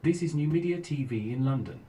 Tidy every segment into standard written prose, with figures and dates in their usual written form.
This is NuMedia TV in London.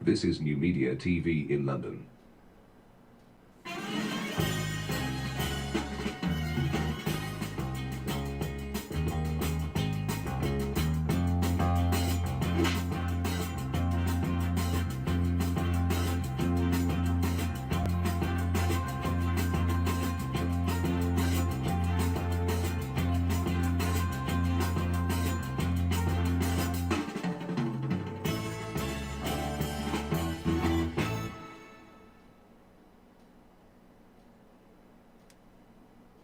This is NuMedia TV in London.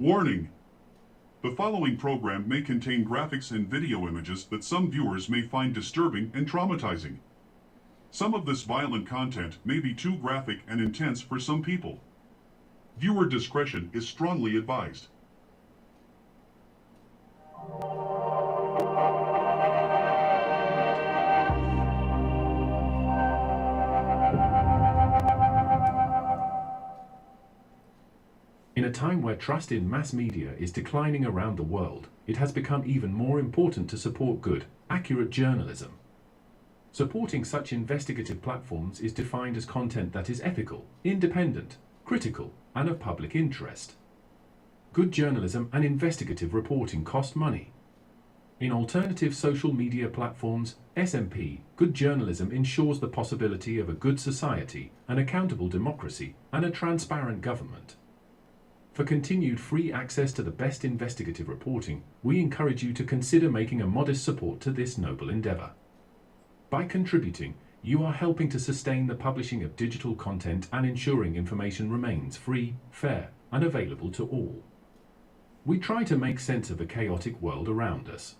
Warning! The following program may contain graphics and video images that some viewers may find disturbing and traumatizing. Some of this violent content may be too graphic and intense for some people. Viewer discretion is strongly advised. In a time where trust in mass media is declining around the world, it has become even more important to support good, accurate journalism. Supporting such investigative platforms is defined as content that is ethical, independent, critical, and of public interest. Good journalism and investigative reporting cost money. In alternative social media platforms, SMP, good journalism ensures the possibility of a good society, an accountable democracy, and a transparent government. For continued free access to the best investigative reporting, we encourage you to consider making a modest support to this noble endeavor. By contributing, you are helping to sustain the publishing of digital content and ensuring information remains free, fair, and available to all. We try to make sense of the chaotic world around us.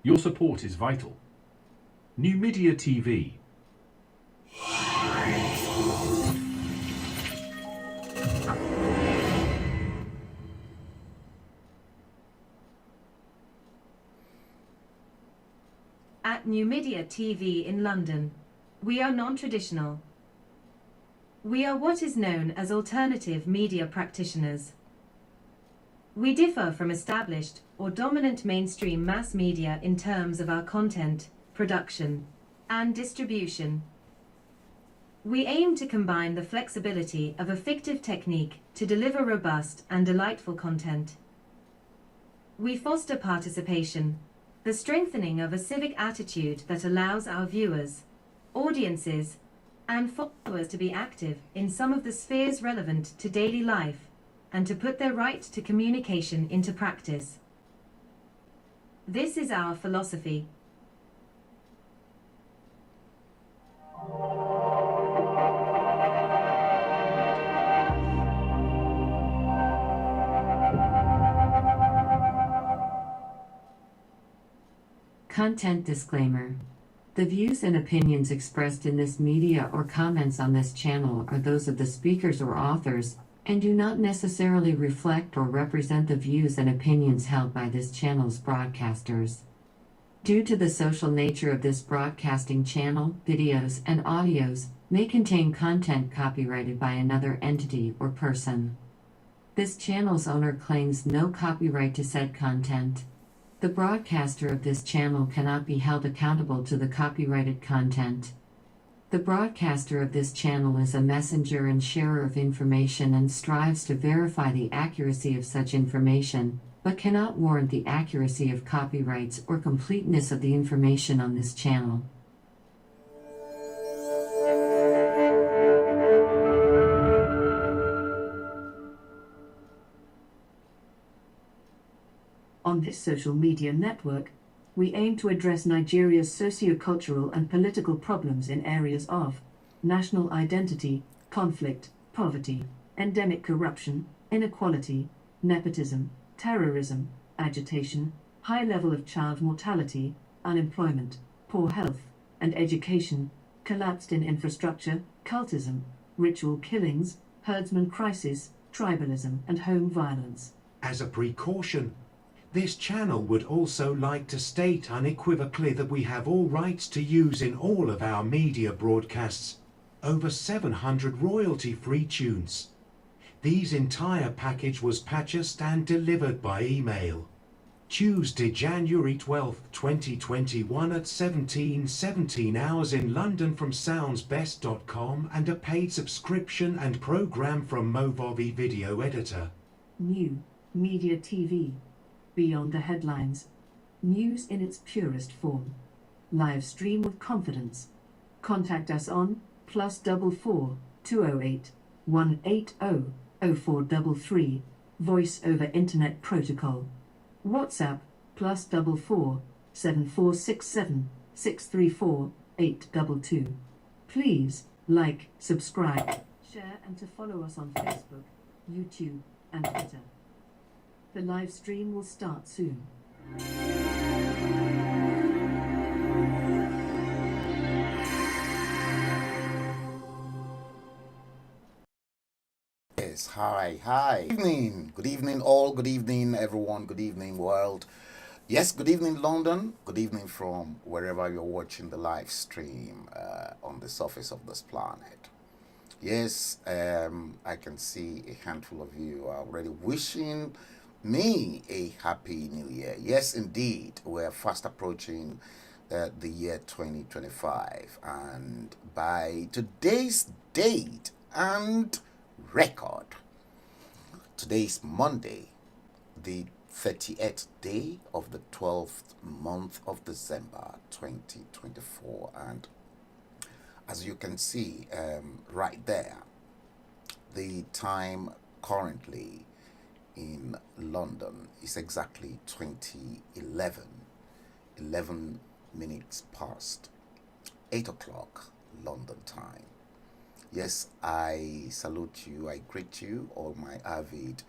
Your support is vital. NuMedia TV. At NuMedia TV in London, we are non-traditional. We are what is known as alternative media practitioners. We differ from established or dominant mainstream mass media in terms of our content, production, and distribution. We aim to combine the flexibility of a fictive technique to deliver robust and delightful content. We foster participation, the strengthening of a civic attitude that allows our viewers, audiences, and followers to be active in some of the spheres relevant to daily life, and to put their right to communication into practice. This is our philosophy. Content disclaimer. The views and opinions expressed in this media or comments on this channel are those of the speakers or authors, and do not necessarily reflect or represent the views and opinions held by this channel's broadcasters. Due to the social nature of this broadcasting channel, videos and audios may contain content copyrighted by another entity or person. This channel's owner claims no copyright to said content. The broadcaster of this channel cannot be held accountable to the copyrighted content. The broadcaster of this channel is a messenger and sharer of information and strives to verify the accuracy of such information, but cannot warrant the accuracy of copyrights or completeness of the information on this channel. On this social media network, we aim to address Nigeria's socio-cultural and political problems in areas of national identity, conflict, poverty, endemic corruption, inequality, nepotism, terrorism, agitation, high level of child mortality, unemployment, poor health, and education, collapsed in infrastructure, cultism, ritual killings, herdsmen crisis, tribalism, and home violence. As a precaution, this channel would also like to state unequivocally that we have all rights to use in all of our media broadcasts over 700 royalty-free tunes. These entire package was purchased and delivered by email. Tuesday, January 12, 2021 at 17:17 hours in London from soundsbest.com, and a paid subscription and program from Movavi Video Editor. NuMedia TV. Beyond the headlines. News in its purest form. Live stream with confidence. Contact us on +44 208 180 0433, voice over internet protocol. WhatsApp +44 7467 634 822. Please like, subscribe, share, and to follow us on Facebook, YouTube, and Twitter. The live stream will start soon. Yes, hi. Good evening all, good evening everyone, good evening world. Yes, good evening London, good evening from wherever you're watching the live stream on the surface of this planet. Yes, I can see a handful of you are already wishing me a happy new year. Yes, indeed, we're fast approaching the year 2025, and by today's date and record, today's Monday, the 30th day of the 12th month of December 2024, and as you can see right there, the time currently in London is exactly 2011, 11 minutes past 8 o'clock London time. Yes, I salute you, I greet you, all my avid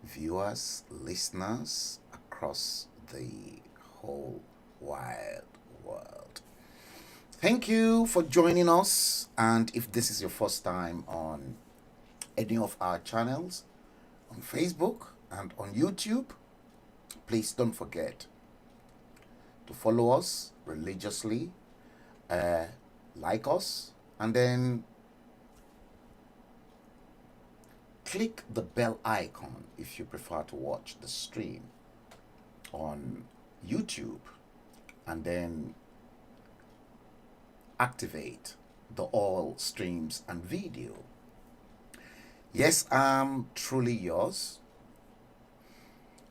viewers, listeners across the whole wide world. Thank you for joining us. And if this is your first time on any of our channels, on Facebook and on YouTube, please don't forget to follow us religiously, like us, and then click the bell icon if you prefer to watch the stream on YouTube, and then activate the all streams and video. Yes, I'm truly yours,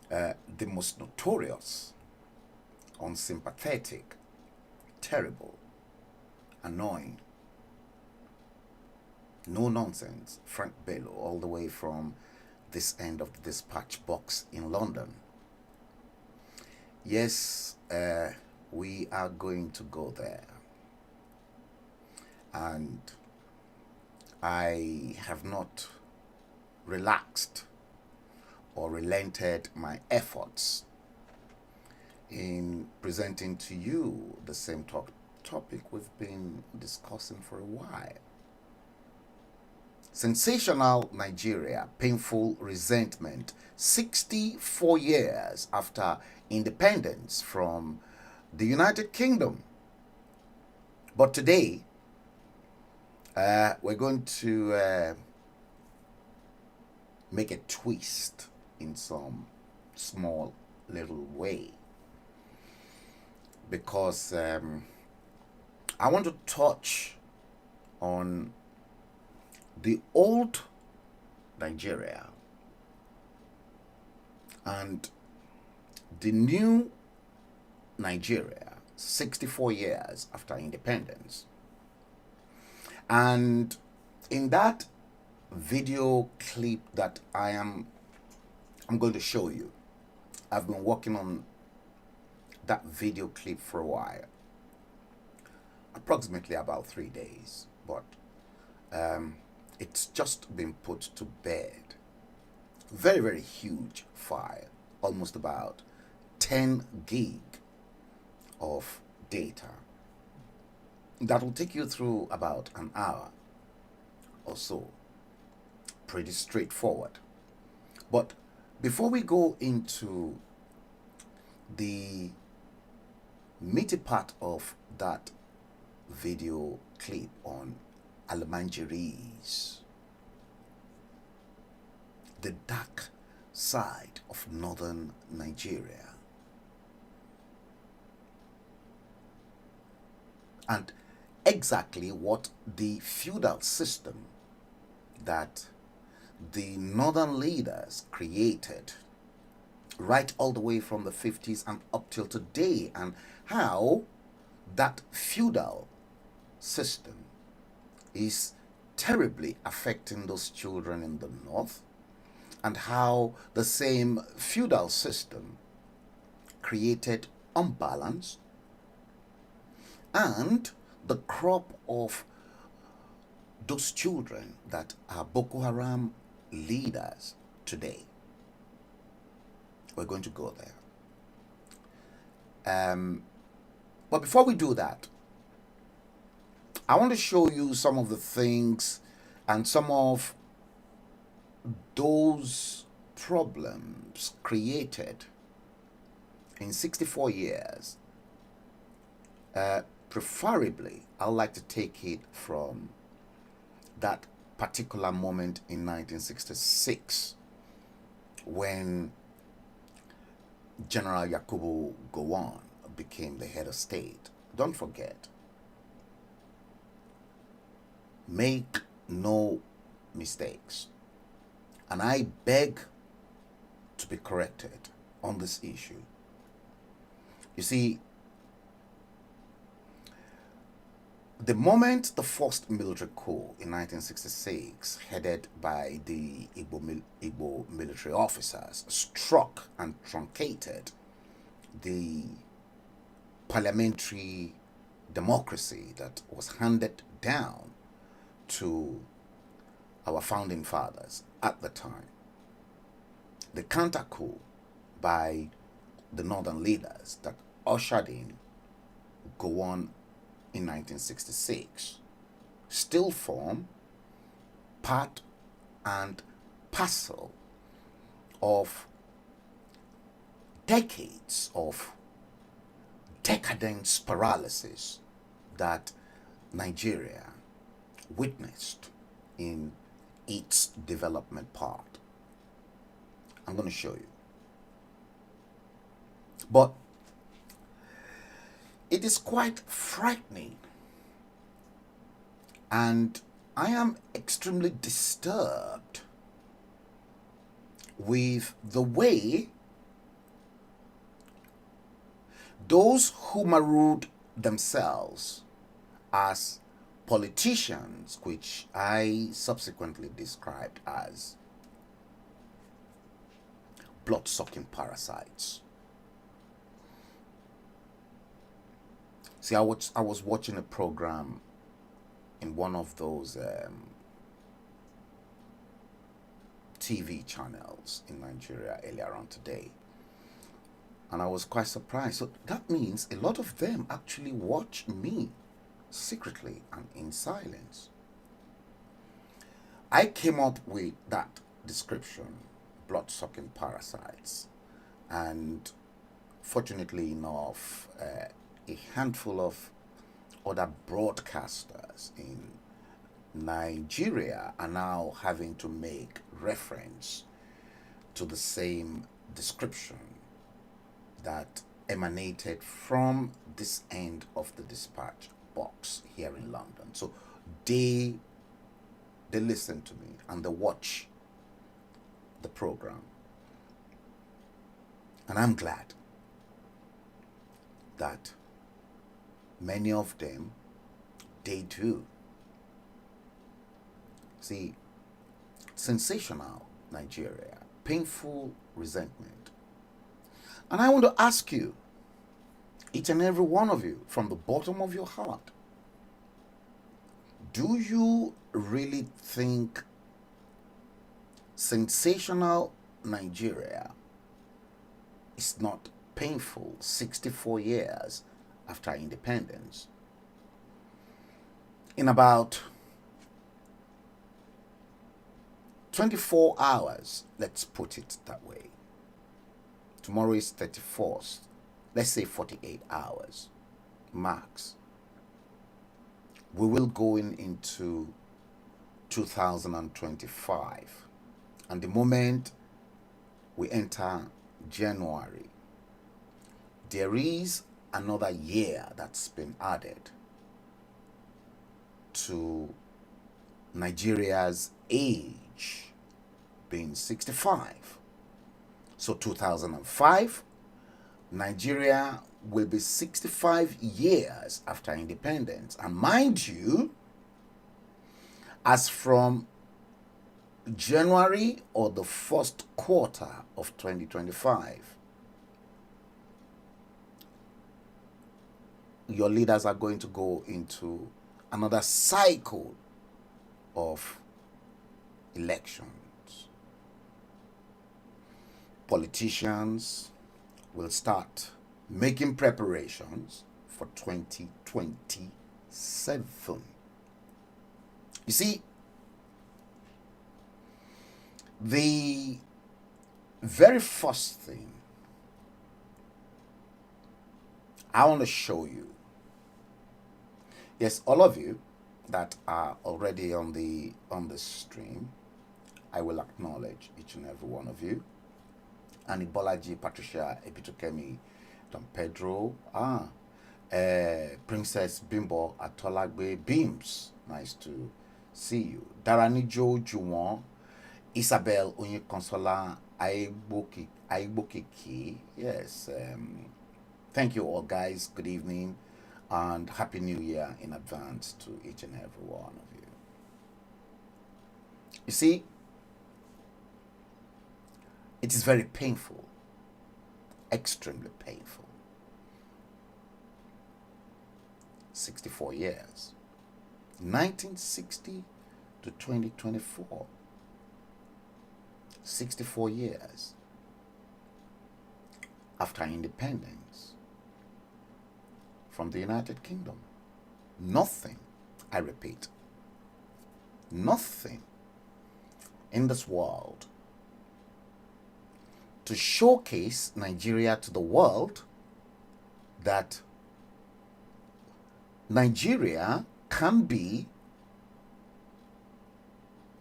the most notorious, unsympathetic, terrible, annoying, no nonsense Frank Bello, all the way from this end of the dispatch box in London. Yes, we are going to go there. And I have not relaxed or relented my efforts in presenting to you the same topic we've been discussing for a while. Sensational Nigeria, painful resentment, 64 years after independence from the United Kingdom. But today, we're going to make a twist in some small little way, because I want to touch on the old Nigeria and the new Nigeria 64 years after independence. And in that video clip that I'm going to show you, I've been working on that video clip for a while, approximately about 3 days, but it's just been put to bed. Very, very huge file, almost about 10 gig of data. That will take you through about an hour or so. Pretty straightforward. But before we go into the meaty part of that video clip on Almanjiris, the dark side of northern Nigeria, and exactly what the feudal system that the northern leaders created right all the way from the 50s and up till today, and how that feudal system is terribly affecting those children in the north, and how the same feudal system created unbalance and the crop of those children that are Boko Haram leaders today. We're going to go there. But before we do that, I want to show you some of the things and some of those problems created in 64 years. Preferably, I'd like to take it from that particular moment in 1966 when General Yakubu Gowon became the head of state. Don't forget, make no mistakes, and I beg to be corrected on this issue. You see, the moment the first military coup in 1966, headed by the Igbo military officers, struck and truncated the parliamentary democracy that was handed down to our founding fathers at the time, the counter coup by the northern leaders that ushered in Gowon in 1966 still form part and parcel of decades of decadence paralysis that Nigeria witnessed in its development part. I'm going to show you. But it is quite frightening, and I am extremely disturbed with the way those who marooned themselves as politicians, which I subsequently described as blood-sucking parasites. See, I was watching a program in one of those TV channels in Nigeria earlier on today, and I was quite surprised. So that means a lot of them actually watch me secretly and in silence. I came up with that description, blood-sucking parasites, and fortunately enough, a handful of other broadcasters in Nigeria are now having to make reference to the same description that emanated from this end of the dispatch box here in London. So they listen to me and they watch the program, and I'm glad that many of them, they do. See, sensational Nigeria, painful resentment. And I want to ask you, each and every one of you, from the bottom of your heart, do you really think sensational Nigeria is not painful 64 years after independence? In about 24 hours, let's put it that way. Tomorrow is 31st. Let's say 48 hours max. We will go into 2025. And the moment we enter January, there is another year that's been added to Nigeria's age being 65. So 2005, Nigeria will be 65 years after independence. And mind you, as from January or the first quarter of 2025, your leaders are going to go into another cycle of elections. Politicians will start making preparations for 2027. You see, the very first thing I want to show you, yes, all of you, that are already on the stream. I will acknowledge each and every one of you. Annie Bolaji, Patricia, Epitukemi, Don Pedro, Princess Bimbo Atolagbe Beams. Nice to see you. Daranijo Juwon, Isabel Onyekonsola Aigbokiki. Yes. Thank you all, guys. Good evening and Happy New Year in advance to each and every one of you. You see, it is very painful, extremely painful. 64 years, 1960 to 2024, 64 years after independence from the United Kingdom. Nothing, I repeat, nothing in this world to showcase Nigeria to the world that Nigeria can be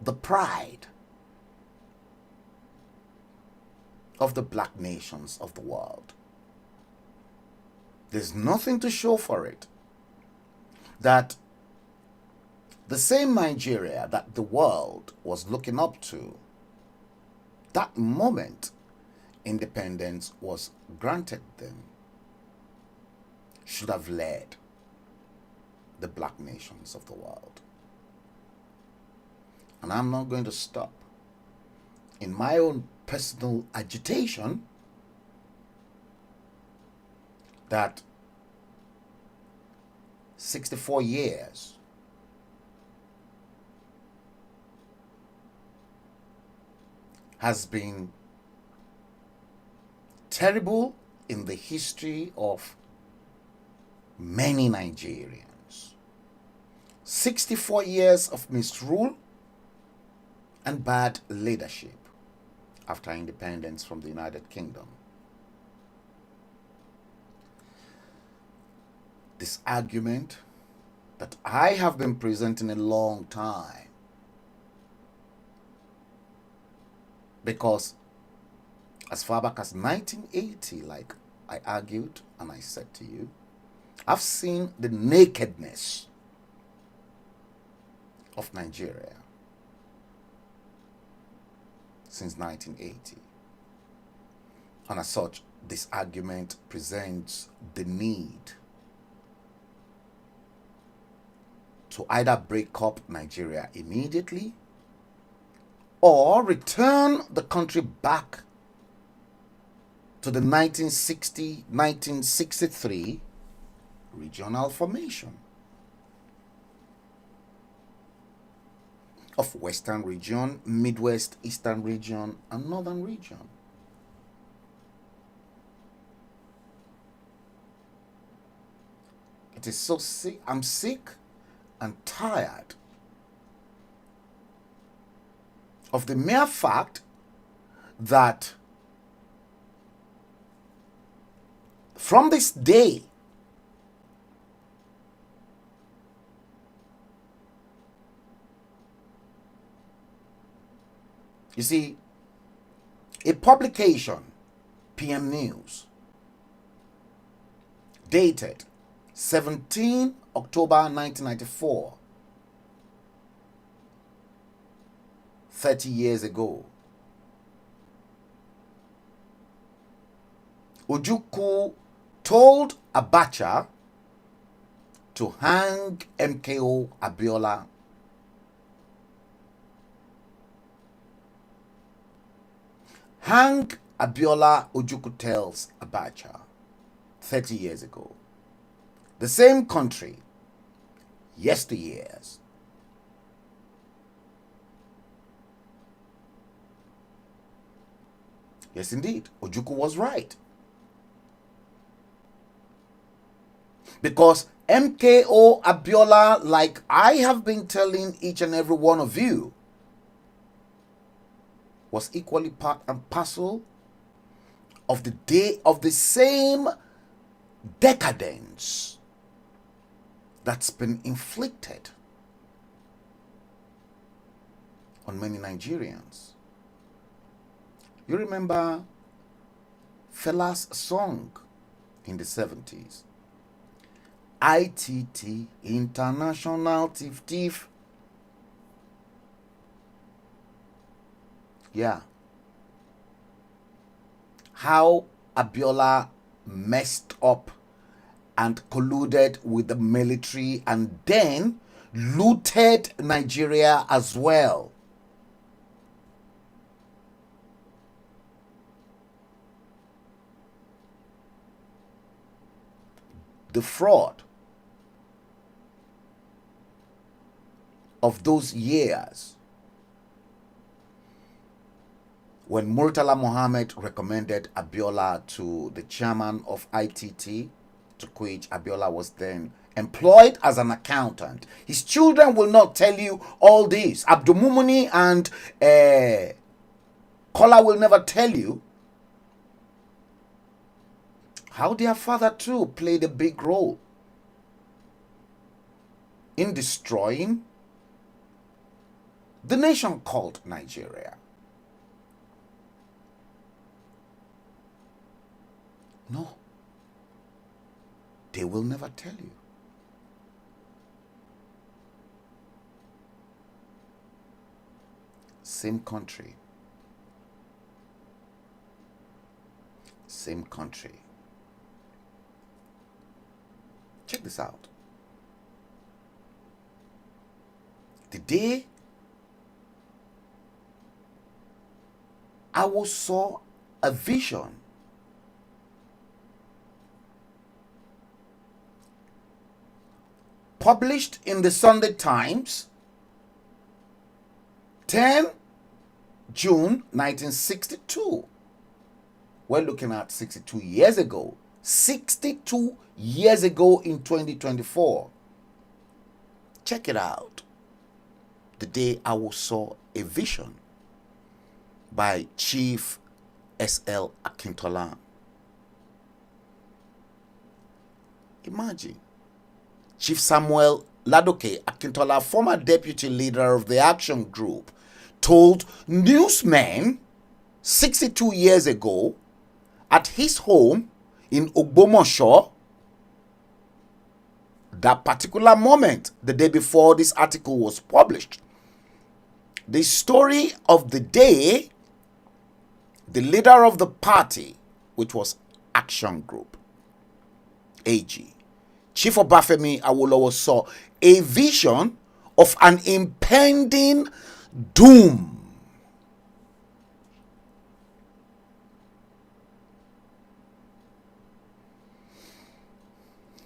the pride of the black nations of the world. There's nothing to show for it. That the same Nigeria that the world was looking up to, that moment independence was granted them, should have led the black nations of the world. And I'm not going to stop in my own personal agitation that 64 years has been terrible in the history of many Nigerians. 64 years of misrule and bad leadership after independence from the United Kingdom. This argument that I have been presenting a long time, because as far back as 1980, like I argued and I said to you, I've seen the nakedness of Nigeria since 1980. And as such, this argument presents the need to either break up Nigeria immediately or return the country back to the 1960-1963 regional formation of Western region, Midwest, Eastern region, and Northern region. It is so sick. I'm sick and tired of the mere fact that from this day, you see, a publication, PM News, dated 17 October 1994, 30 years ago, Ojukwu told Abacha to hang MKO Abiola. Hang Abiola, Ojukwu tells Abacha 30 years ago. The same country, yesteryears. Yes, indeed, Ojukwu was right. Because MKO Abiola, like I have been telling each and every one of you, was equally part and parcel of the day of the same decadence that's been inflicted on many Nigerians. You remember Fela's song in the 70s? ITT, International Tif Tif. Yeah. How Abiola messed up and colluded with the military and then looted Nigeria as well. The fraud of those years when Murtala Mohammed recommended Abiola to the chairman of ITT, to which Abiola was then employed as an accountant. His children will not tell you all this. Abdumumuni and Kola will never tell you how their father too played a big role in destroying the nation called Nigeria. No, they will never tell you. Same country. Same country. Check this out. The day I saw a vision published in the Sunday Times, 10 June 1962. We're looking at 62 years ago. 62 years ago in 2024. Check it out. The day I saw a vision by Chief S.L. Akintola. Imagine. Chief Samuel Ladoke Akintola, former deputy leader of the Action Group, told newsmen 62 years ago at his home in Ogbomosho, that particular moment, the day before this article was published, the story of the day, the leader of the party, which was Action Group, AG, Chief Obafemi Awolowo, saw a vision of an impending doom.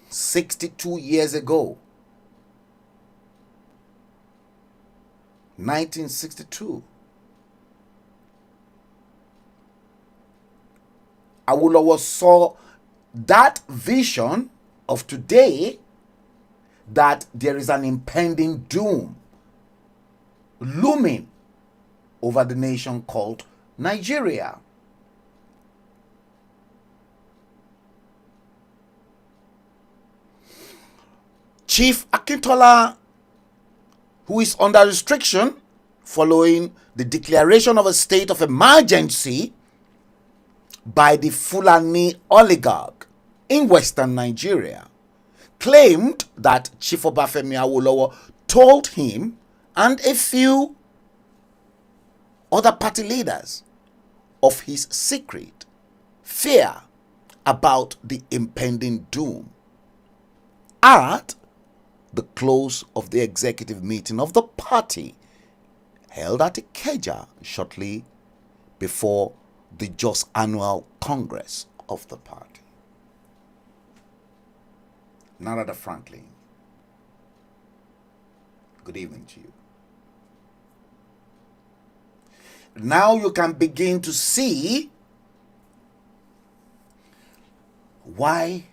"62 years ago, 1962, Awolowo saw that vision of today, that there is an impending doom looming over the nation called Nigeria. Chief Akintola, who is under restriction following the declaration of a state of emergency by the Fulani oligarch in western Nigeria, claimed that Chief Obafemi Awolowo told him and a few other party leaders of his secret fear about the impending doom at the close of the executive meeting of the party held at Ikeja shortly before the just annual Congress of the party. Narada Franklin, good evening to you. Now you can begin to see why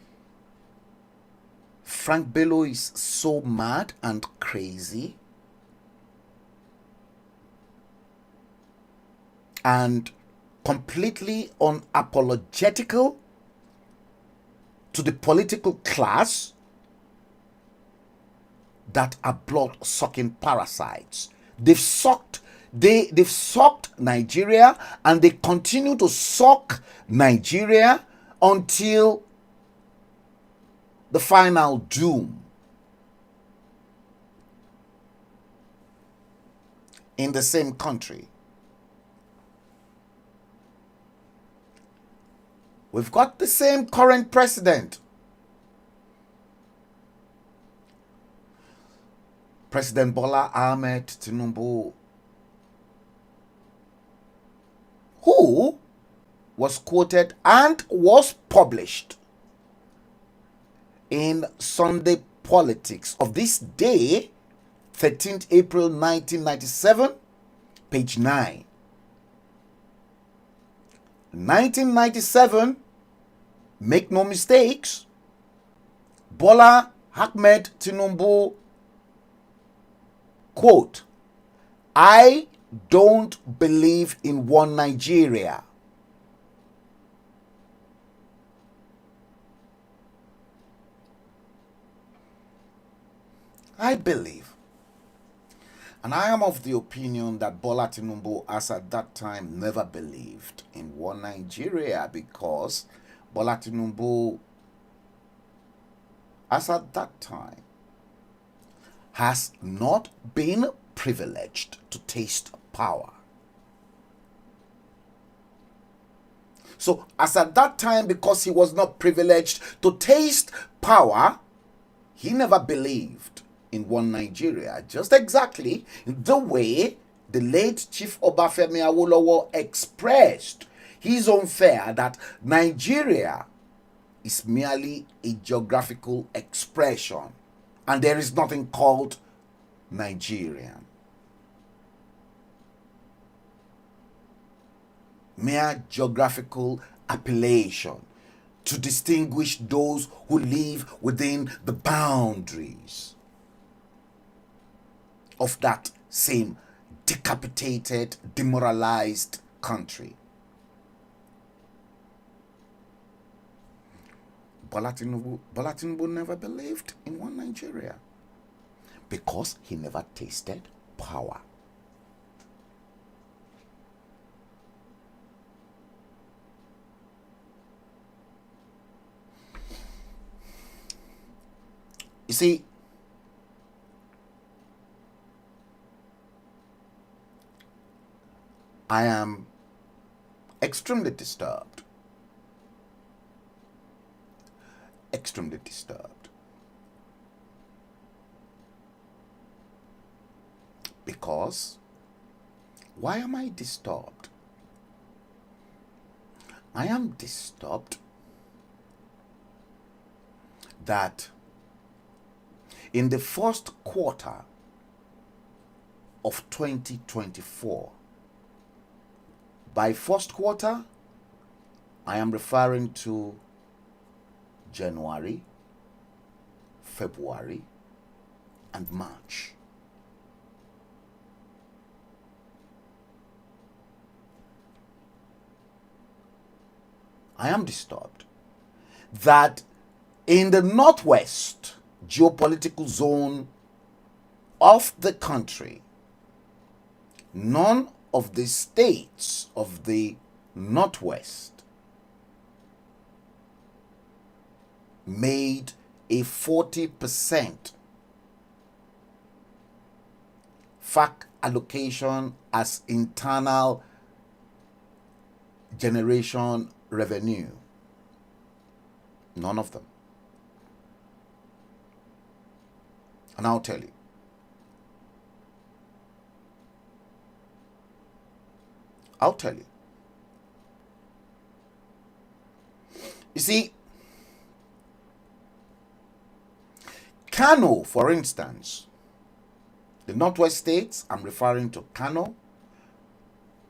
Frank Bello is so mad and crazy and completely unapologetical to the political class that are blood-sucking parasites. They've sucked they've sucked Nigeria, and they continue to suck Nigeria until the final doom. In the same country, we've got the same current president, President Bola Ahmed Tinubu, who was quoted and was published in Sunday Politics of this day, 13th April 1997, page 9. 1997, make no mistakes, Bola Ahmed Tinubu, quote, "I don't believe in one Nigeria." I believe, and I am of the opinion that Bola Tinubu, as at that time, never believed in one Nigeria, because Bola Tinubu, as at that time, has not been privileged to taste power. So, as at that time, because he was not privileged to taste power, he never believed in one Nigeria, just exactly the way the late Chief Obafemi Awolowo expressed his own fear that Nigeria is merely a geographical expression and there is nothing called Nigerian. Mere geographical appellation to distinguish those who live within the boundaries of that same decapitated, demoralized country. Bola Tinubu never believed in one Nigeria because he never tasted power. You see, I am extremely disturbed. Extremely disturbed. Because, why am I disturbed? I am disturbed that in the first quarter of 2024, by first quarter, I am referring to January, February, and March. I am disturbed that in the northwest geopolitical zone of the country, none of the states of the northwest made a 40% FAC allocation as internal generation revenue. None of them. And I'll tell you. I'll tell you. You see, Kano, for instance, the northwest states, I'm referring to Kano,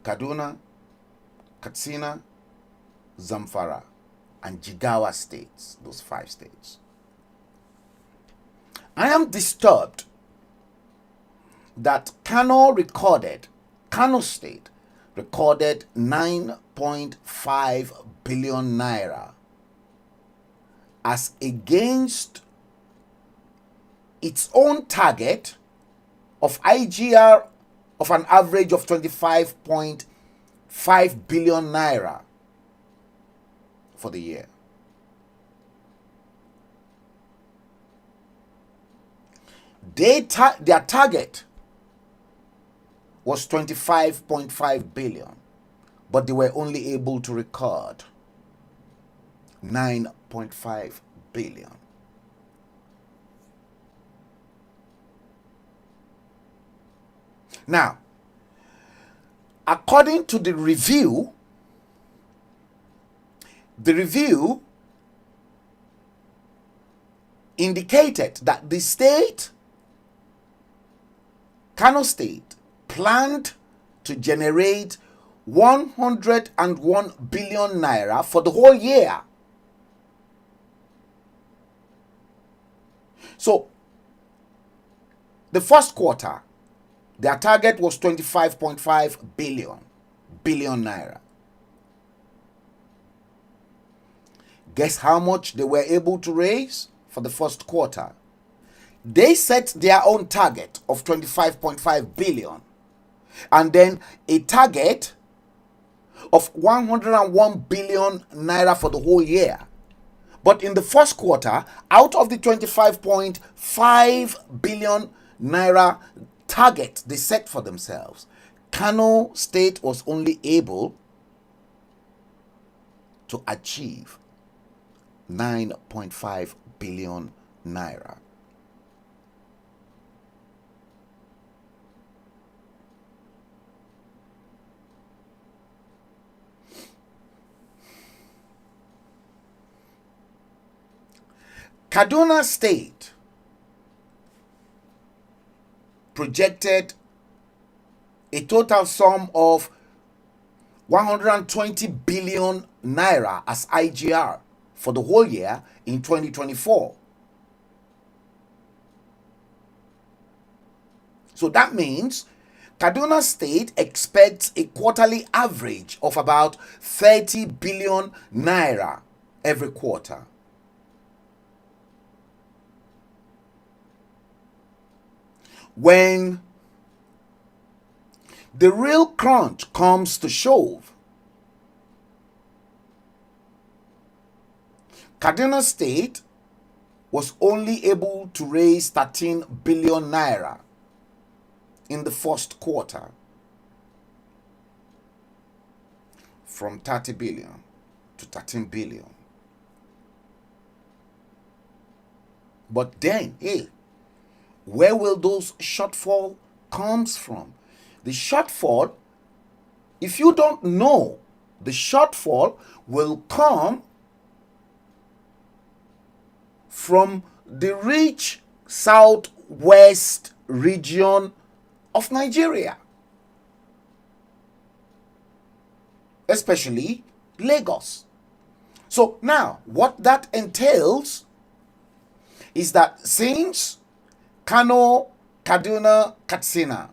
Kaduna, Katsina, Zamfara, and Jigawa states, those 5 states. I am disturbed that Kano State recorded 9.5 billion naira as against its own target of IGR of an average of 25.5 billion naira for the year. Their target was 25.5 billion, but they were only able to record 9.5 billion. Now, according to the review indicated that the state, Kano State, planned to generate 101 billion naira for the whole year. So, the first quarter, their target was 25.5 billion naira. Guess how much they were able to raise for the first quarter? They set their own target of 25.5 billion and then a target of 101 billion naira for the whole year. But in the first quarter, out of the 25.5 billion naira target they set for themselves, Kano State was only able to achieve 9.5 billion naira. Kaduna State projected a total sum of 120 billion naira as IGR for the whole year in 2024. So that means Kaduna State expects a quarterly average of about 30 billion naira every quarter. When the real crunch comes to shove, Kaduna State was only able to raise 13 billion naira in the first quarter, from 30 billion to 13 billion. But then, hey, where will those shortfall comes from? The shortfall, if you don't know, the shortfall will come from the rich southwest region of Nigeria, especially Lagos. So now, what that entails is that since Kano, Kaduna, Katsina,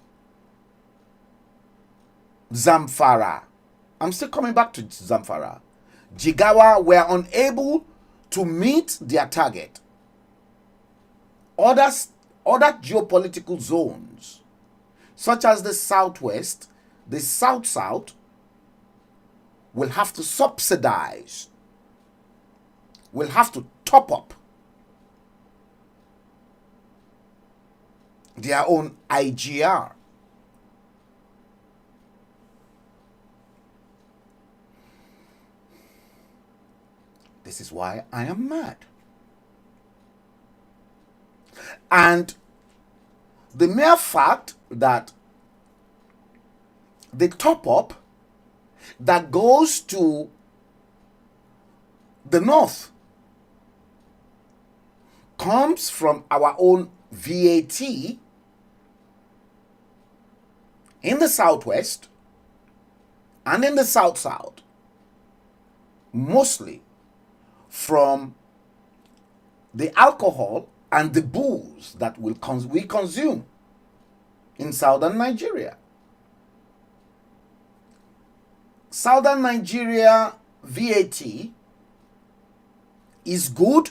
Zamfara, I'm still coming back to Zamfara, Jigawa were unable to meet their target. Other geopolitical zones, such as the southwest, the south-south, will have to subsidize, will have to top up their own IGR. This is why I am mad. And the mere fact that the top up that goes to the north comes from our own VAT in the southwest and in the south-south, mostly from the alcohol and the booze that we consume in southern Nigeria. Southern Nigeria VAT is good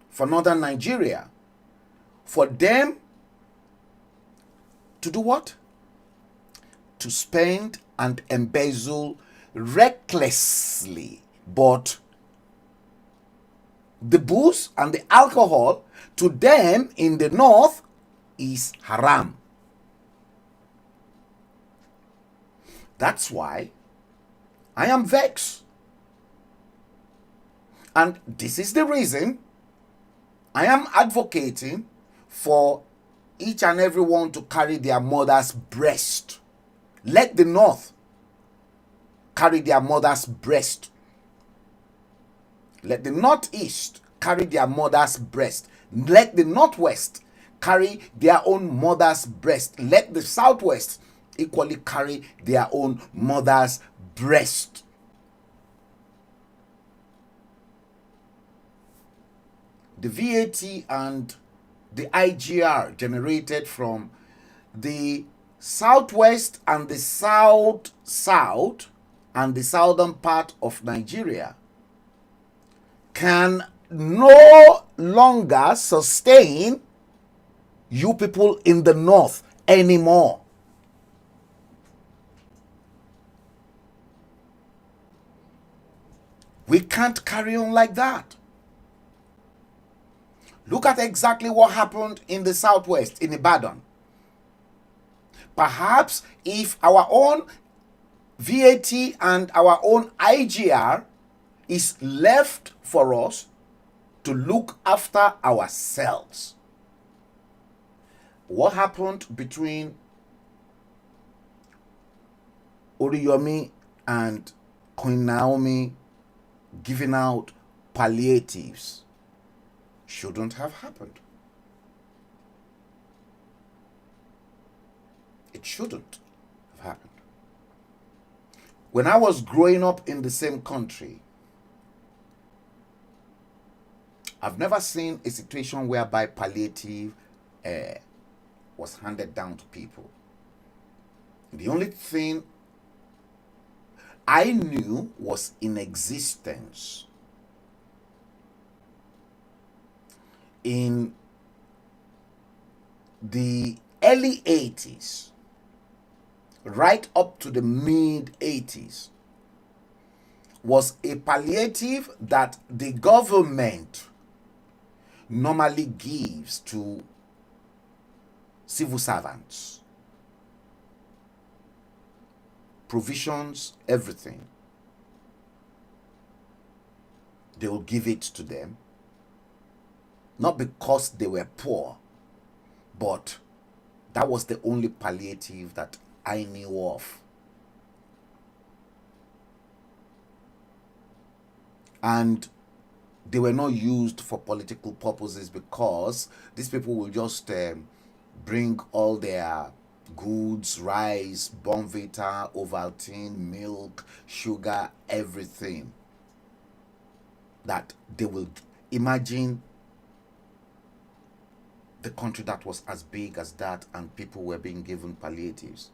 for northern Nigeria, for them to do what? to spend and embezzle recklessly. But the booze and the alcohol, to them in the north, is haram. That's why I am vexed. And this is the reason I am advocating for each and every one to carry their mother's breast. Let the north carry their mother's breast. Let the northeast carry their mother's breast. Let the northwest carry their own mother's breast. Let the southwest equally carry their own mother's breast. The VAT and the IGR generated from the southwest and the south and the southern part of Nigeria can no longer sustain you people in the north anymore. We can't carry on like that. Look at exactly what happened in the southwest, in Ibadan. Perhaps if our own VAT and our own IGR is left for us to look after ourselves. What happened between Oriyomi and Queen Naomi giving out palliatives shouldn't have happened. It shouldn't have happened. When I was growing up in the same country, I've never seen a situation whereby palliative was handed down to people. The only thing I knew was in existence. In the early 80s, right up to the mid 80s, was a palliative that the government normally gives to civil servants. Provisions, everything. They will give it to them. Not because they were poor, but that was the only palliative that I knew of. And they were not used for political purposes because these people will just bring all their goods, rice, Bonvita, Ovaltine, milk, sugar, everything. That they will imagine the country that was as big as that and people were being given palliatives.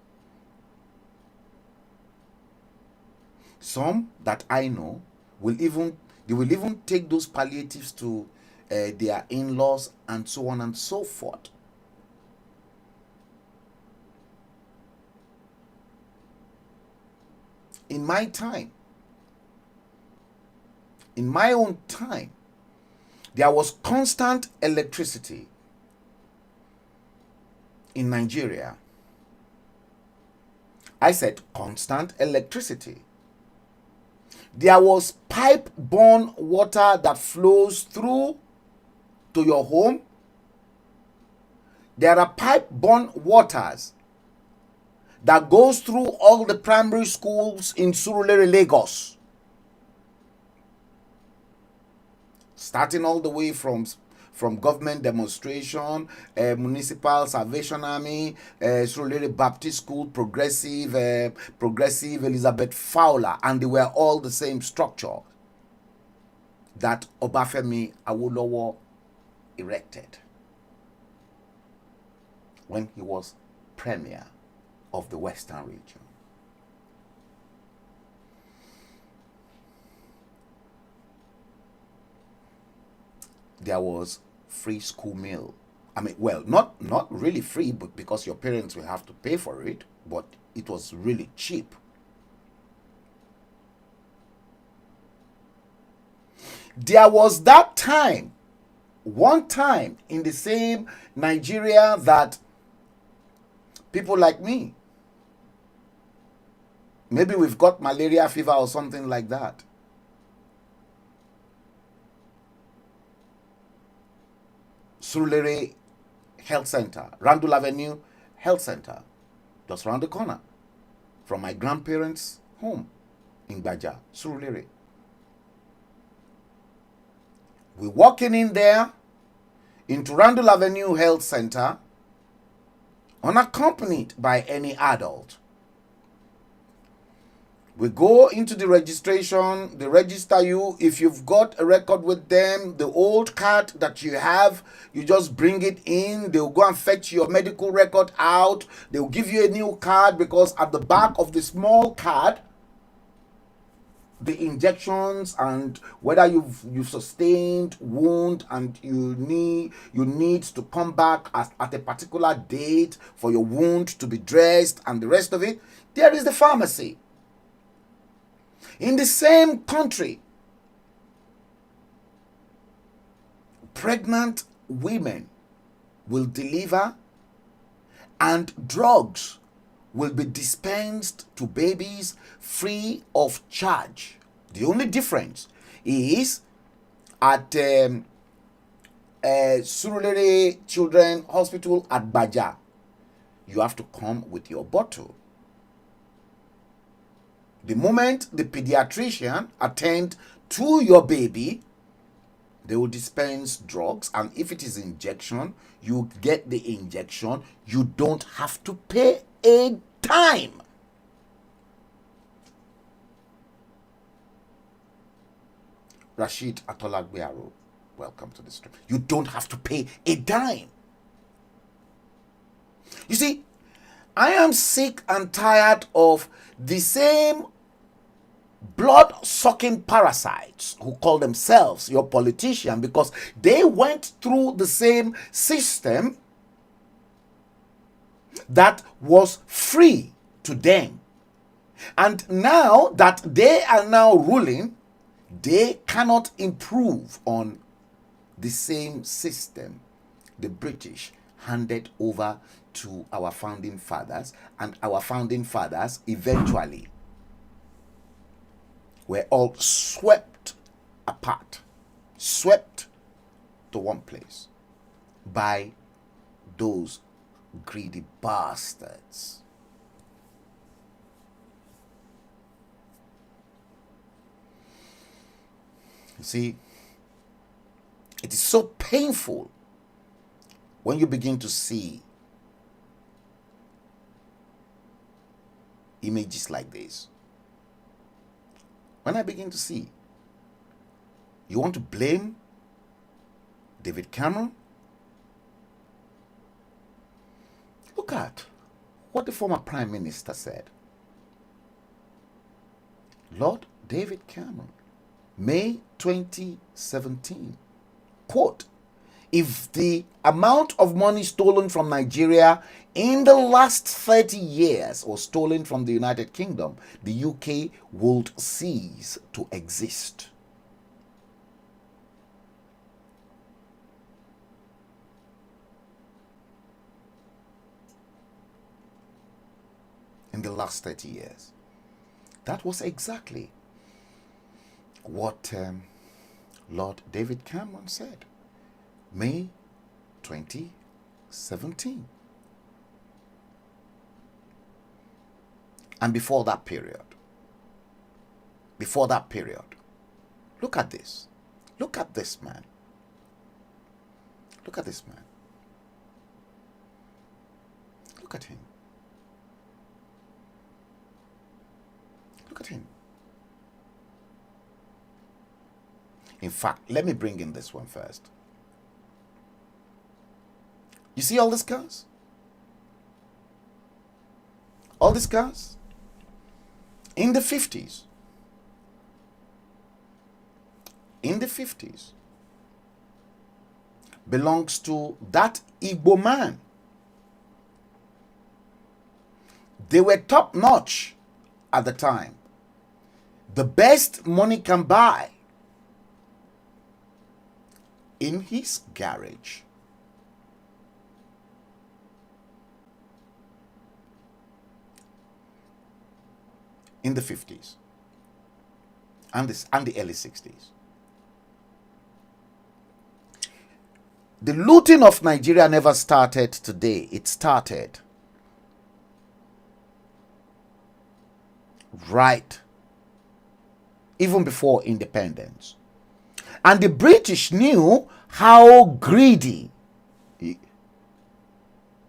Some that I know will even take those palliatives to their in-laws and so on and so forth. In my time, in my own time, there was constant electricity in Nigeria. I said constant electricity. There was pipe-borne water that flows through to your home. There are pipe-borne waters that goes through all the primary schools in Surulere, Lagos. Starting all the way from government demonstration, municipal Salvation Army, Surulere Baptist School, progressive Elizabeth Fowler, and they were all the same structure that Obafemi Awolowo erected when he was premier of the Western region. There was free school meal. I mean, well, not really free, but because your parents will have to pay for it, but it was really cheap. There was that time, one time in the same Nigeria, that people like me, maybe we've got malaria fever or something like that, Surulere Health Center, Randall Avenue Health Center, just around the corner from my grandparents' home in Baja, Surulere. We're walking in there into Randall Avenue Health Center unaccompanied by any adult. We go into the registration, they register you. If you've got a record with them, the old card that you have, you just bring it in. They'll go and fetch your medical record out. They'll give you a new card, because at the back of the small card, the injections and whether you've sustained wound and you need to come back at a particular date for your wound to be dressed and the rest of it, there is the pharmacy. In the same country, pregnant women will deliver and drugs will be dispensed to babies free of charge. The only difference is at Surulere Children's Hospital at Baja, you have to come with your bottle. The moment the pediatrician attend to your baby, they will dispense drugs, and if it is injection, you get the injection. You don't have to pay a dime. Rashid Atolagbearo, welcome to the stream. You don't have to pay a dime. You see, I am sick and tired of the same blood-sucking parasites who call themselves your politician, because they went through the same system that was free to them. And now that they are now ruling, they cannot improve on the same system the British handed over to our founding fathers, and our founding fathers eventually were all swept apart, swept to one place by those greedy bastards. You see, it is so painful when you begin to see images like this. When I begin to see, you want to blame David Cameron? Look at what the former Prime Minister said. Lord David Cameron, May 2017, quote, "If the amount of money stolen from Nigeria in the last 30 years was stolen from the United Kingdom, the UK would cease to exist." In the last 30 years. That was exactly what Lord David Cameron said. May 2017. And before that period, look at this. Look at this man. Look at this man. Look at him. Look at him. In fact, let me bring in this one first. You see all these cars? All these cars? In the 50s. In the 50s. Belongs to that Igbo man. They were top notch at the time. The best money can buy. In his garage, in the 50s and the early 60s. The looting of Nigeria never started today. It started right even before independence. And the British knew how greedy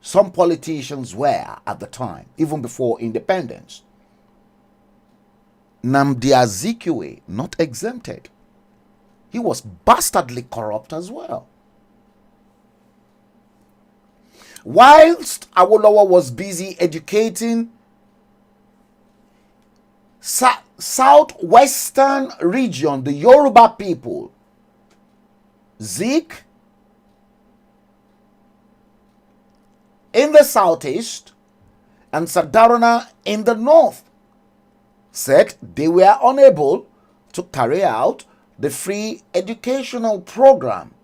some politicians were at the time, even before independence. Nnamdi Azikiwe, not exempted. He was bastardly corrupt as well. Whilst Awolowo was busy educating southwestern region, the Yoruba people, Zik in the southeast and Sadarana in the north, said they were unable to carry out the free educational program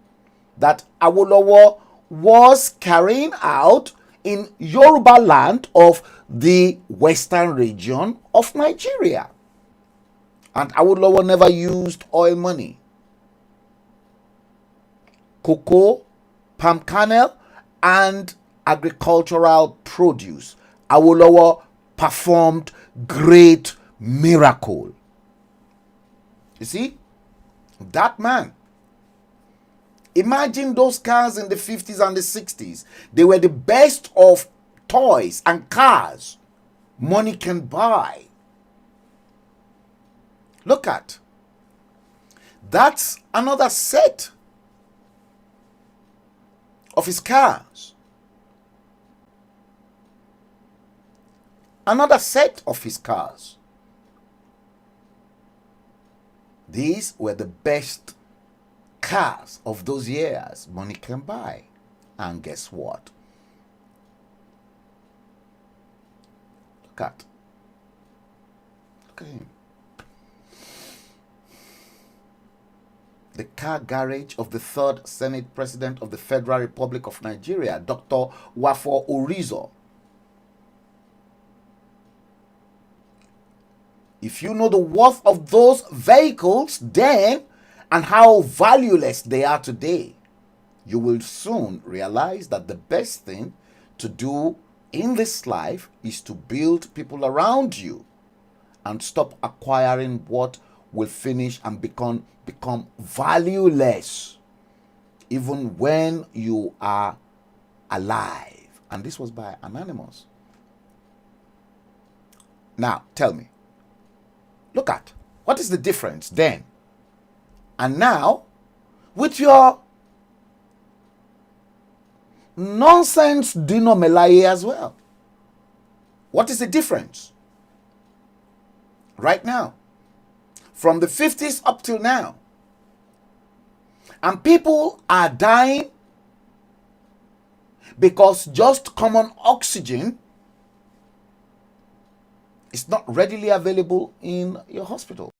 that Awolowo was carrying out in Yoruba land of the western region of Nigeria. And Awolowo never used oil money. Cocoa, palm kernel, and agricultural produce. Awolowo performed great miracle. You see, that man. Imagine those cars in the 50s and the 60s. They were the best of toys and cars money can buy. Look at. That's another set of his cars. Another set of his cars. These were the best cars of those years money can buy. And guess what? Look at him. The car garage of the third Senate President of the Federal Republic of Nigeria, Dr. Wafo Orizo. If you know the worth of those vehicles then and how valueless they are today, you will soon realize that the best thing to do in this life is to build people around you and stop acquiring what will finish and become valueless even when you are alive. And this was by Anonymous. Now, tell me, look at what is the difference then and now with your nonsense Dino Melaye as well. What is the difference right now from the 50s up till now? And people are dying because just common oxygen is not readily available in your hospital.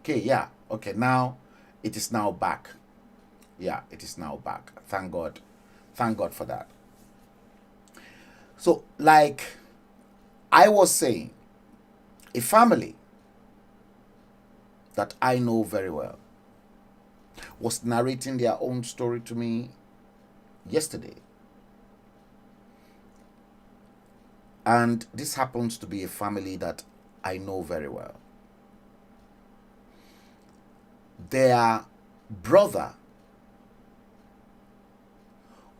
Okay, yeah. Okay, now it is now back. Yeah, it is now back. Thank God. Thank God for that. So, like I was saying, a family that I know very well was narrating their own story to me yesterday. And this happens to be a family that I know very well. Their brother,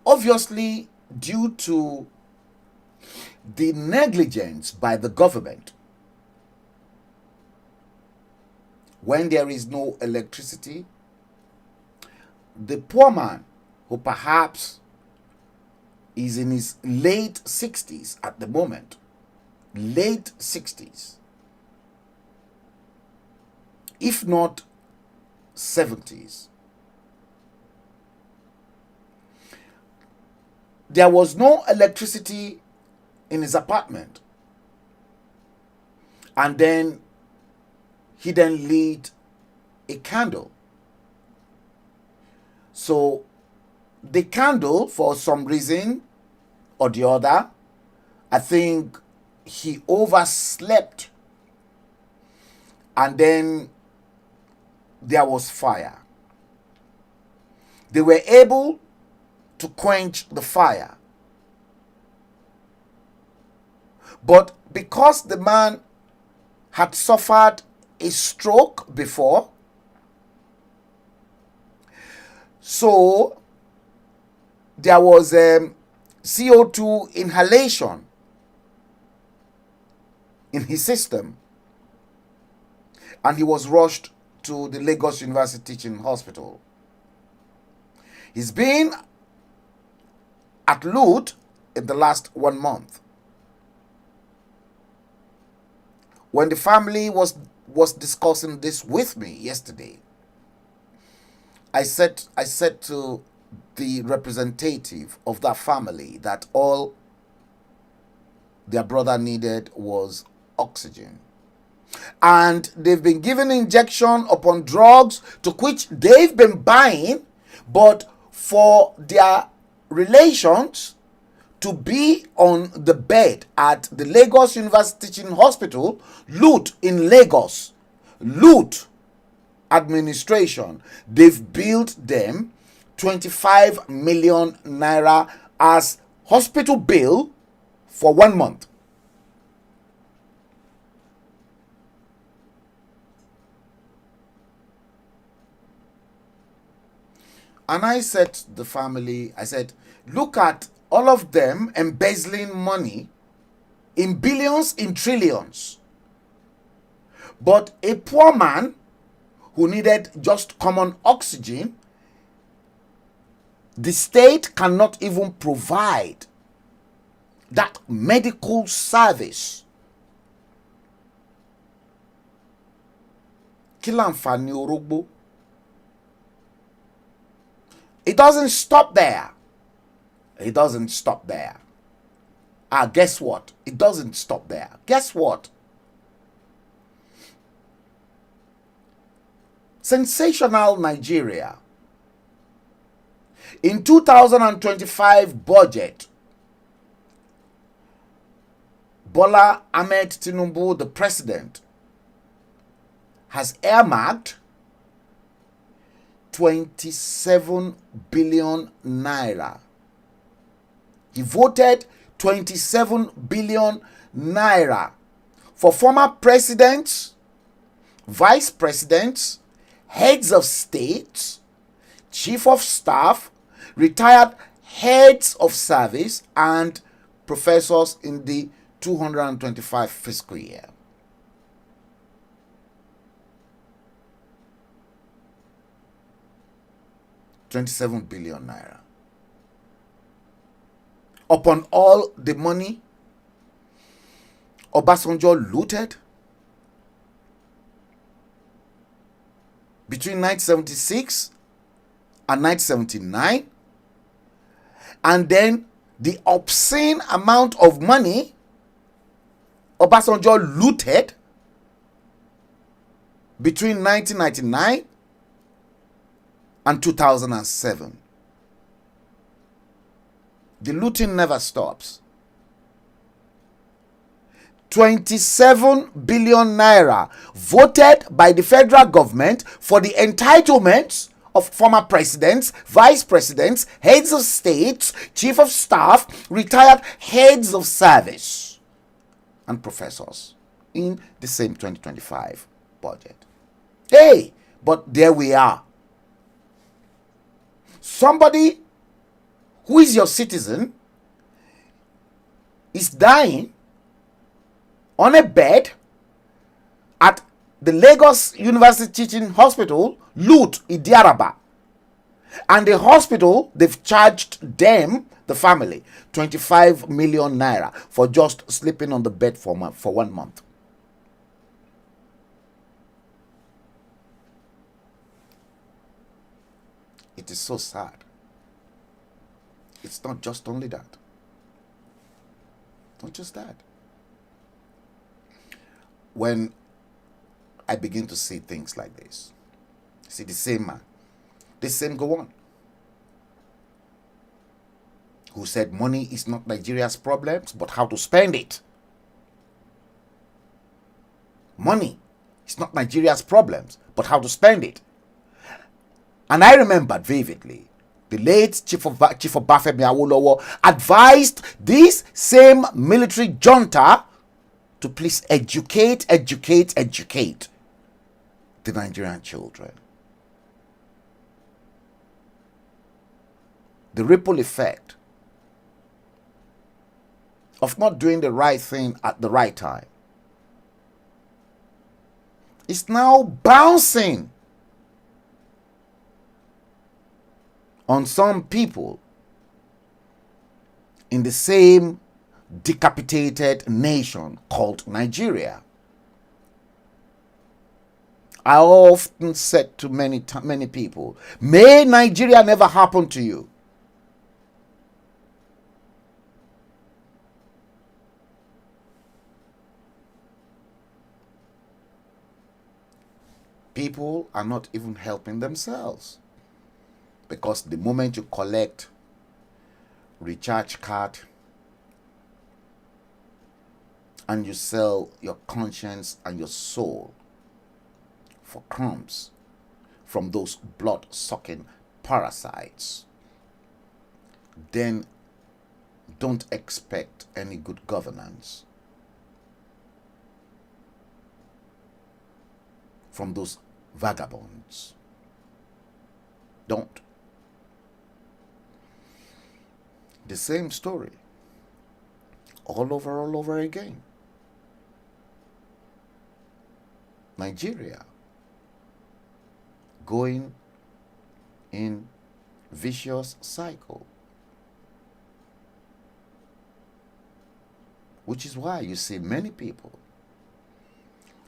obviously due to the negligence by the government, when there is no electricity, the poor man, who perhaps is in his late 60s at the moment, late 60s, if not 70s, there was no electricity in his apartment, and then he then lit a candle. So the candle, for some reason or the other, I think he overslept, and then there was fire. They were able to quench the fire, but because the man had suffered a stroke before, so there was CO2 inhalation in his system, and he was rushed to the Lagos University Teaching Hospital. He's been at Lute in the last 1 month. When the family was discussing this with me yesterday, I said to the representative of that family that all their brother needed was oxygen. And they've been given injection upon drugs to which they've been buying, but for their relations to be on the bed at the Lagos University Teaching Hospital, Lute in Lagos, Lute administration, they've billed them 25 million naira as hospital bill for 1 month. And I said to the family, I said, look at all of them embezzling money in billions, in trillions. But a poor man who needed just common oxygen, the state cannot even provide that medical service. Kí l'àǹfààní orógbó? It doesn't stop there. It doesn't stop there. Guess what? It doesn't stop there. Guess what? Sensational Nigeria. In 2025 budget, Bola Ahmed Tinubu, the president, has earmarked 27 billion naira. He voted 27 billion naira for former presidents, vice presidents, heads of state, chief of staff, retired heads of service, and professors in the 225 fiscal year. $27 billion naira. Upon all the money Obasanjo looted between 1976 and 1979, and then the obscene amount of money Obasanjo looted between 1999 and 2007. The looting never stops. 27 billion naira voted by the federal government for the entitlements of former presidents, vice presidents, heads of states, chief of staff, retired heads of service, and professors in the same 2025 budget. Hey, but there we are. Somebody who is your citizen is dying on a bed at the Lagos University Teaching Hospital, Lut, Idiaraba. And the hospital, they've charged them, the family, 25 million naira for just sleeping on the bed for 1 month. It is so sad. It's not just only that. Not just that. When I begin to see things like this, see the same man, the same go on, who said money is not Nigeria's problems, but how to spend it. Money is not Nigeria's problems, but how to spend it. And I remembered vividly, the late Chief of Bafemi Awolowo advised this same military junta to please educate the Nigerian children. The ripple effect of not doing the right thing at the right time is now bouncing on some people in the same decapitated nation called Nigeria. I often said to many people, may Nigeria never happen to you. People are not even helping themselves, because the moment you collect recharge card and you sell your conscience and your soul for crumbs from those blood-sucking parasites, then don't expect any good governance from those vagabonds. Don't. The same story all over again. Nigeria going in vicious cycle, which is why you see many people,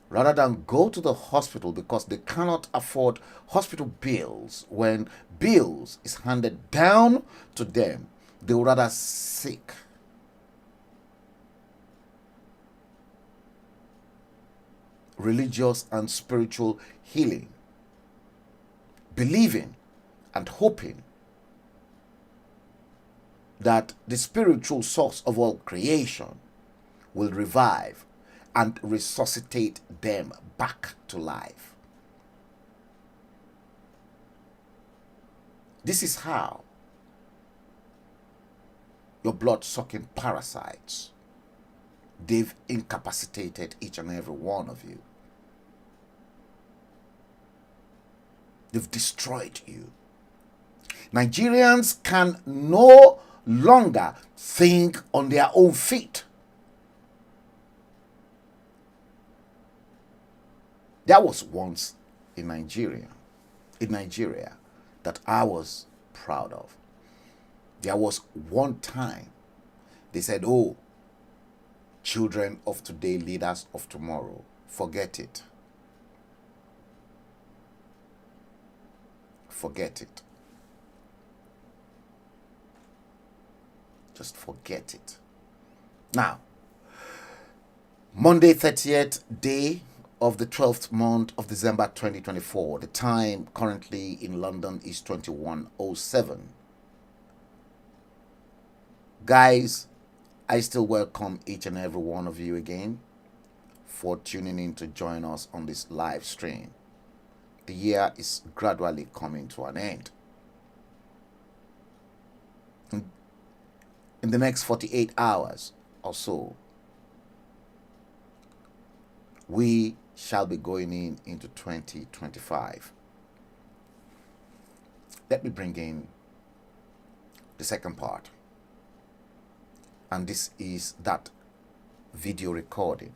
rather than go to the hospital because they cannot afford hospital bills, when bills is handed down to them, they would rather seek religious and spiritual healing, believing and hoping that the spiritual source of all creation will revive and resuscitate them back to life. This is how your blood-sucking parasites, they've incapacitated each and every one of you. They've destroyed you. Nigerians can no longer think on their own feet. There was once in Nigeria that I was proud of. There was one time they said, oh, children of today, leaders of tomorrow, forget it. Forget it. Just forget it. Now, Monday 30th day of the 12th month of December 2024. The time currently in London is 21:07. Guys, I still welcome each and every one of you again for tuning in to join us on this live stream. The year is gradually coming to an end. In the next 48 hours or so, we shall be going into 2025. Let me bring in the second part. And this is that video recording.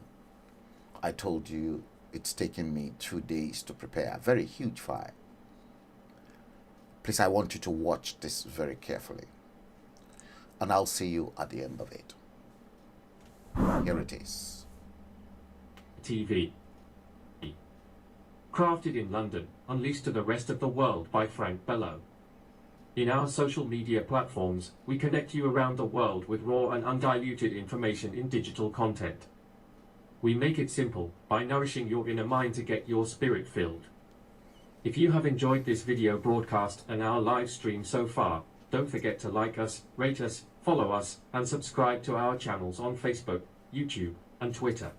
I told you it's taken me 2 days to prepare. A very huge file. Please, I want you to watch this very carefully. And I'll see you at the end of it. Here it is. TV. Crafted in London, unleashed to the rest of the world by Frank Bello. In our social media platforms, we connect you around the world with raw and undiluted information in digital content. We make it simple, by nourishing your inner mind to get your spirit filled. If you have enjoyed this video broadcast and our live stream so far, don't forget to like us, rate us, follow us, and subscribe to our channels on Facebook, YouTube, and Twitter.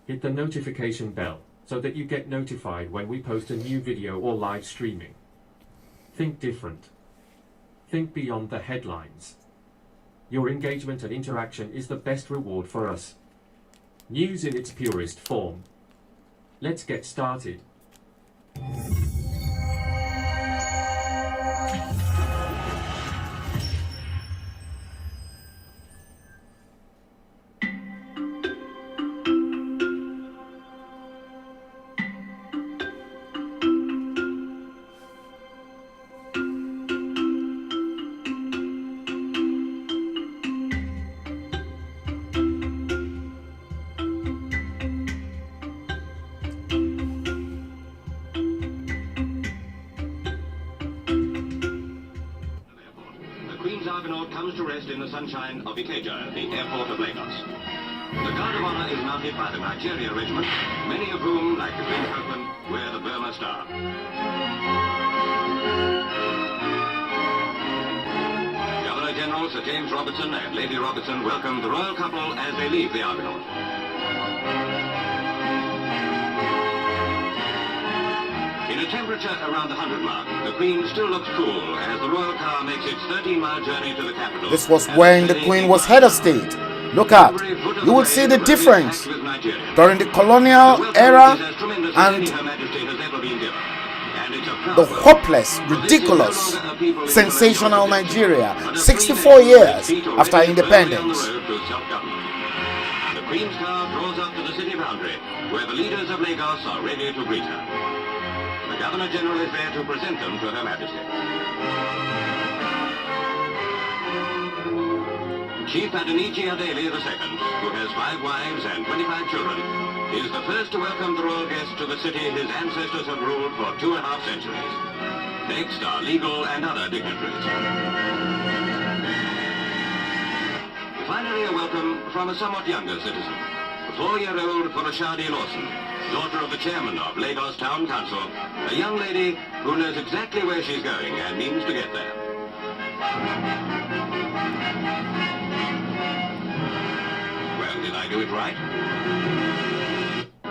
Hit the notification bell, so that you get notified when we post a new video or live streaming. Think different. Think beyond the headlines. Your engagement and interaction is the best reward for us. News in its purest form. Let's get started. In the sunshine of Decay, the airport of Lagos. The guard of honor is mounted by the Nigeria regiment, many of whom, like the Queen's husband, wear the Burma star. Governor General Sir James Robertson and Lady Robertson welcome the royal couple as they leave the Argonaut. In a temperature around the 100 mark, the Queen still looks cool as the royal car makes its 13-mile journey to the capital. This was when the Queen was head of state. Look out. You will see the difference during the colonial era and the hopeless, ridiculous, sensational Nigeria 64 years after independence. The Queen's car draws up to the city boundary, where the leaders of Lagos are ready to greet her. The Governor General is there to present them to Her Majesty. Chief Adoniji Adeli II, who has 5 wives and 25 children, is the first to welcome the royal guests to the city his ancestors have ruled for 2.5 centuries. Next are legal and other dignitaries. Finally, a welcome from a somewhat younger citizen, 4-year-old Furashadi Lawson, daughter of the chairman of Lagos Town Council, a young lady who knows exactly where she's going and means to get there. Well, did I do it right?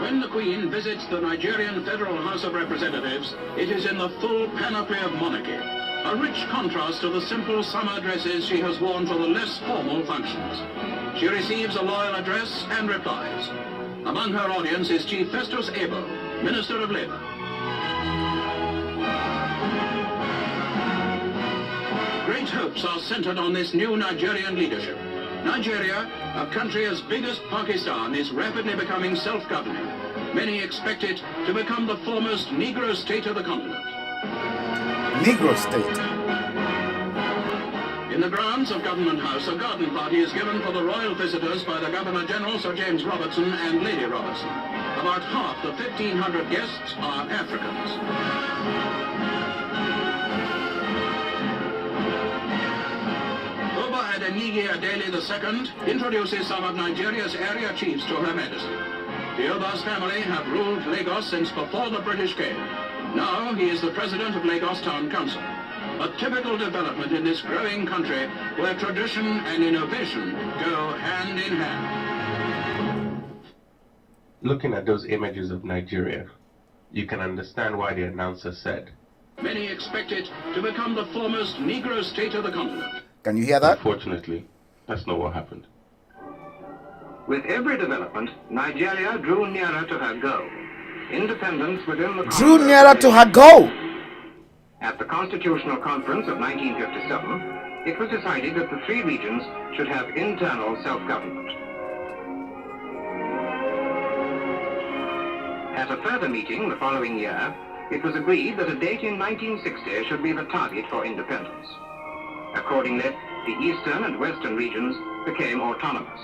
When the Queen visits the Nigerian Federal House of Representatives, it is in the full panoply of monarchy, a rich contrast to the simple summer dresses she has worn for the less formal functions. She receives a loyal address and replies. Among her audience is Chief Festus Ebo, Minister of Labour. Great hopes are centered on this new Nigerian leadership. Nigeria, a country as big as Pakistan, is rapidly becoming self-governing. Many expect it to become the foremost Negro state of the continent. Negro state. In the grounds of Government House, a garden party is given for the royal visitors by the Governor General Sir James Robertson and Lady Robertson. About half the 1,500 guests are Africans. Oba Adenigi Adeli II introduces some of Nigeria's area chiefs to Her Majesty. The Obas family have ruled Lagos since before the British came. Now he is the president of Lagos Town Council. A typical development in this growing country where tradition and innovation go hand in hand. Looking at those images of Nigeria, you can understand why the announcer said, Many expect it to become the foremost Negro state of the continent. Can you hear that? Unfortunately, that's not what happened. With every development, Nigeria drew nearer to her goal. Independence within the Drew nearer to her goal. At the Constitutional Conference of 1957, it was decided that the three regions should have internal self-government. At a further meeting the following year, it was agreed that a date in 1960 should be the target for independence. Accordingly, the eastern and western regions became autonomous.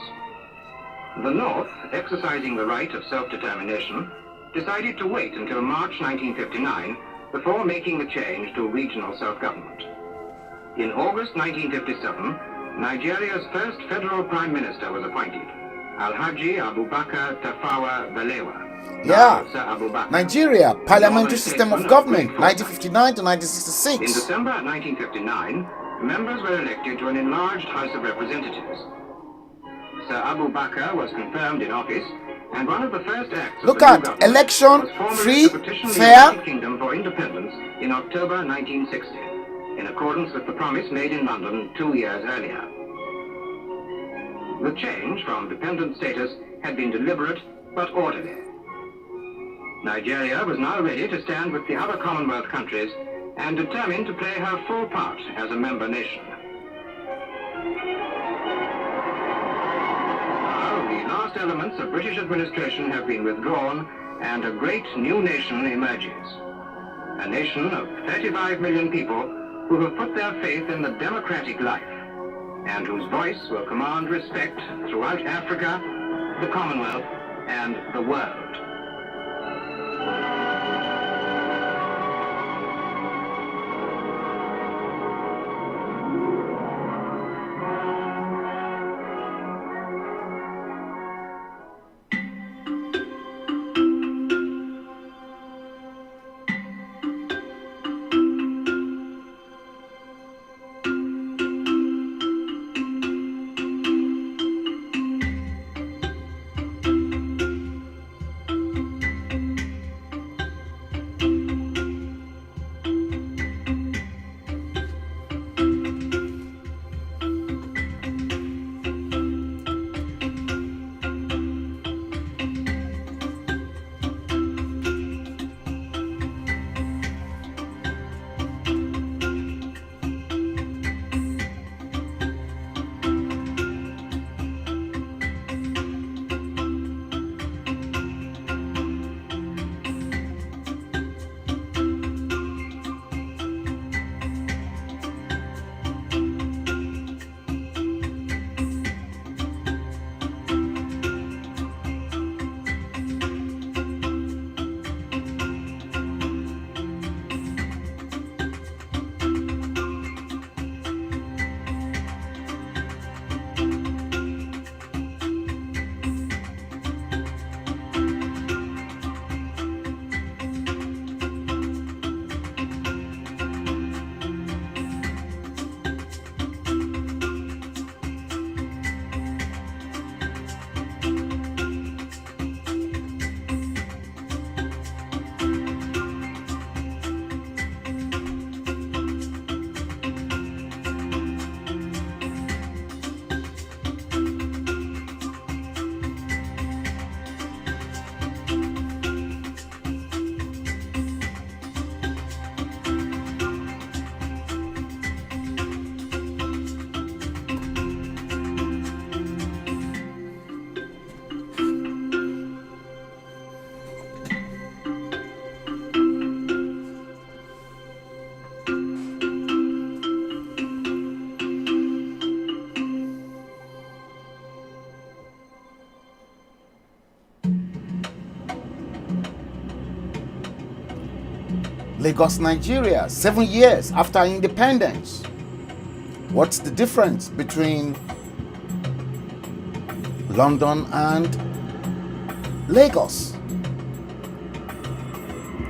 The North, exercising the right of self-determination, decided to wait until March 1959 before making the change to regional self-government. In August 1957, Nigeria's first federal prime minister was appointed, Alhaji Abubakar Tafawa Balewa. Yeah, Nigeria, Parliamentary System of Government, 1959 to 1966. In December 1959, members were elected to an enlarged House of Representatives. Sir Abu Bakr was confirmed in office, and one of the first acts of Look the at new government election, was formally free, to petition the fair. United Kingdom for independence in October 1960, in accordance with the promise made in London 2 years earlier. The change from dependent status had been deliberate but orderly. Nigeria was now ready to stand with the other Commonwealth countries and determined to play her full part as a member nation. Now, the last elements of British administration have been withdrawn and a great new nation emerges. A nation of 35 million people who have put their faith in the democratic life and whose voice will command respect throughout Africa, the Commonwealth, and the world. Lagos, Nigeria, 7 years after independence. What's the difference between London and Lagos,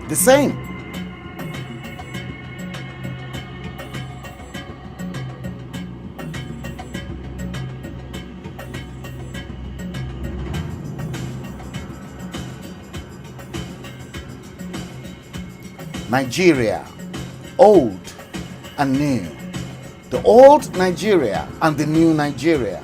the same. Nigeria, old and new. The old Nigeria and the new Nigeria.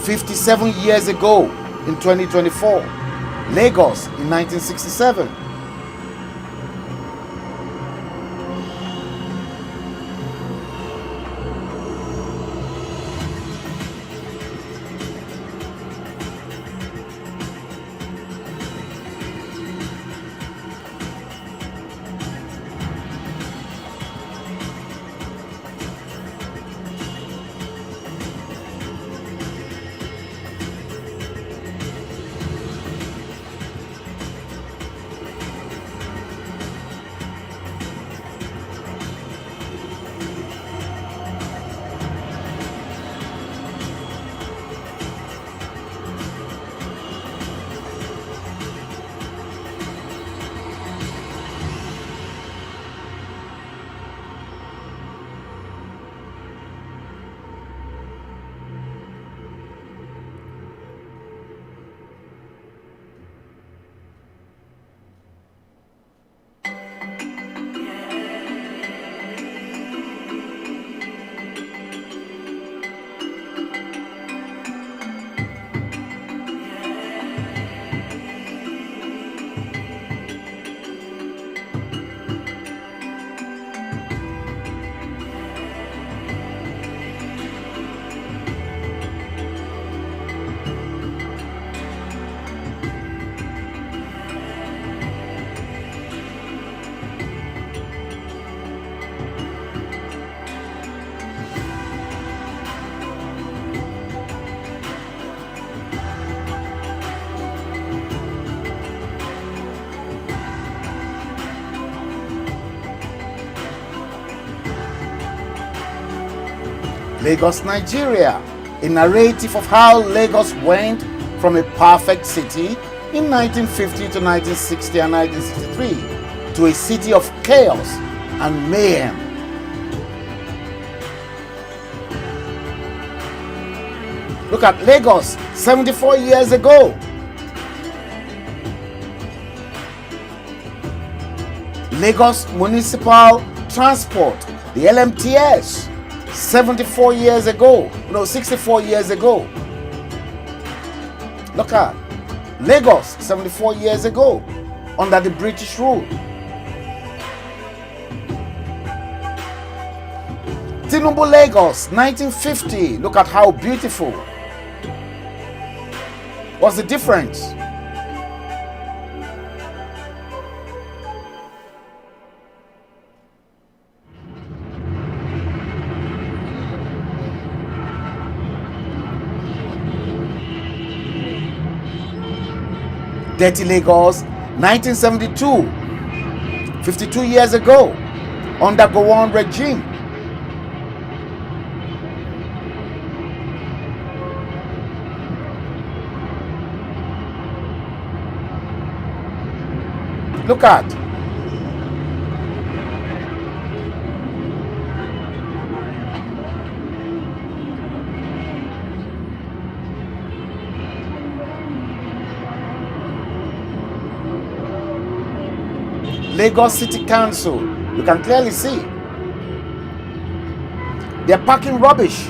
"57 years ago in 2024, Lagos in 1967. Lagos, Nigeria, a narrative of how Lagos went from a perfect city in 1950 to 1960 and 1963 to a city of chaos and mayhem. Look at Lagos 74 years ago. Lagos Municipal Transport, the LMTS, 74 years ago, no, 64 years ago. Look at Lagos 74 years ago under the British rule. Tinubu Lagos 1950, look at how beautiful. What's the difference? Dirty Lagos, 1972, 52 years ago, under Gowon regime. Look at Lagos City Council. You can clearly see they're packing rubbish.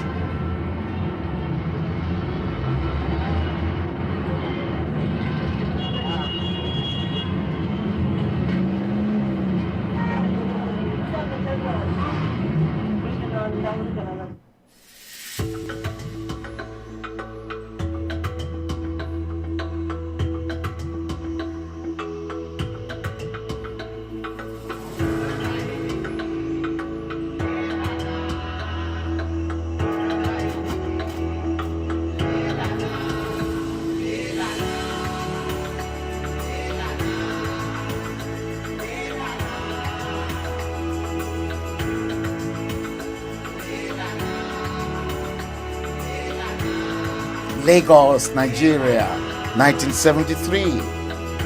Lagos, Nigeria, 1973.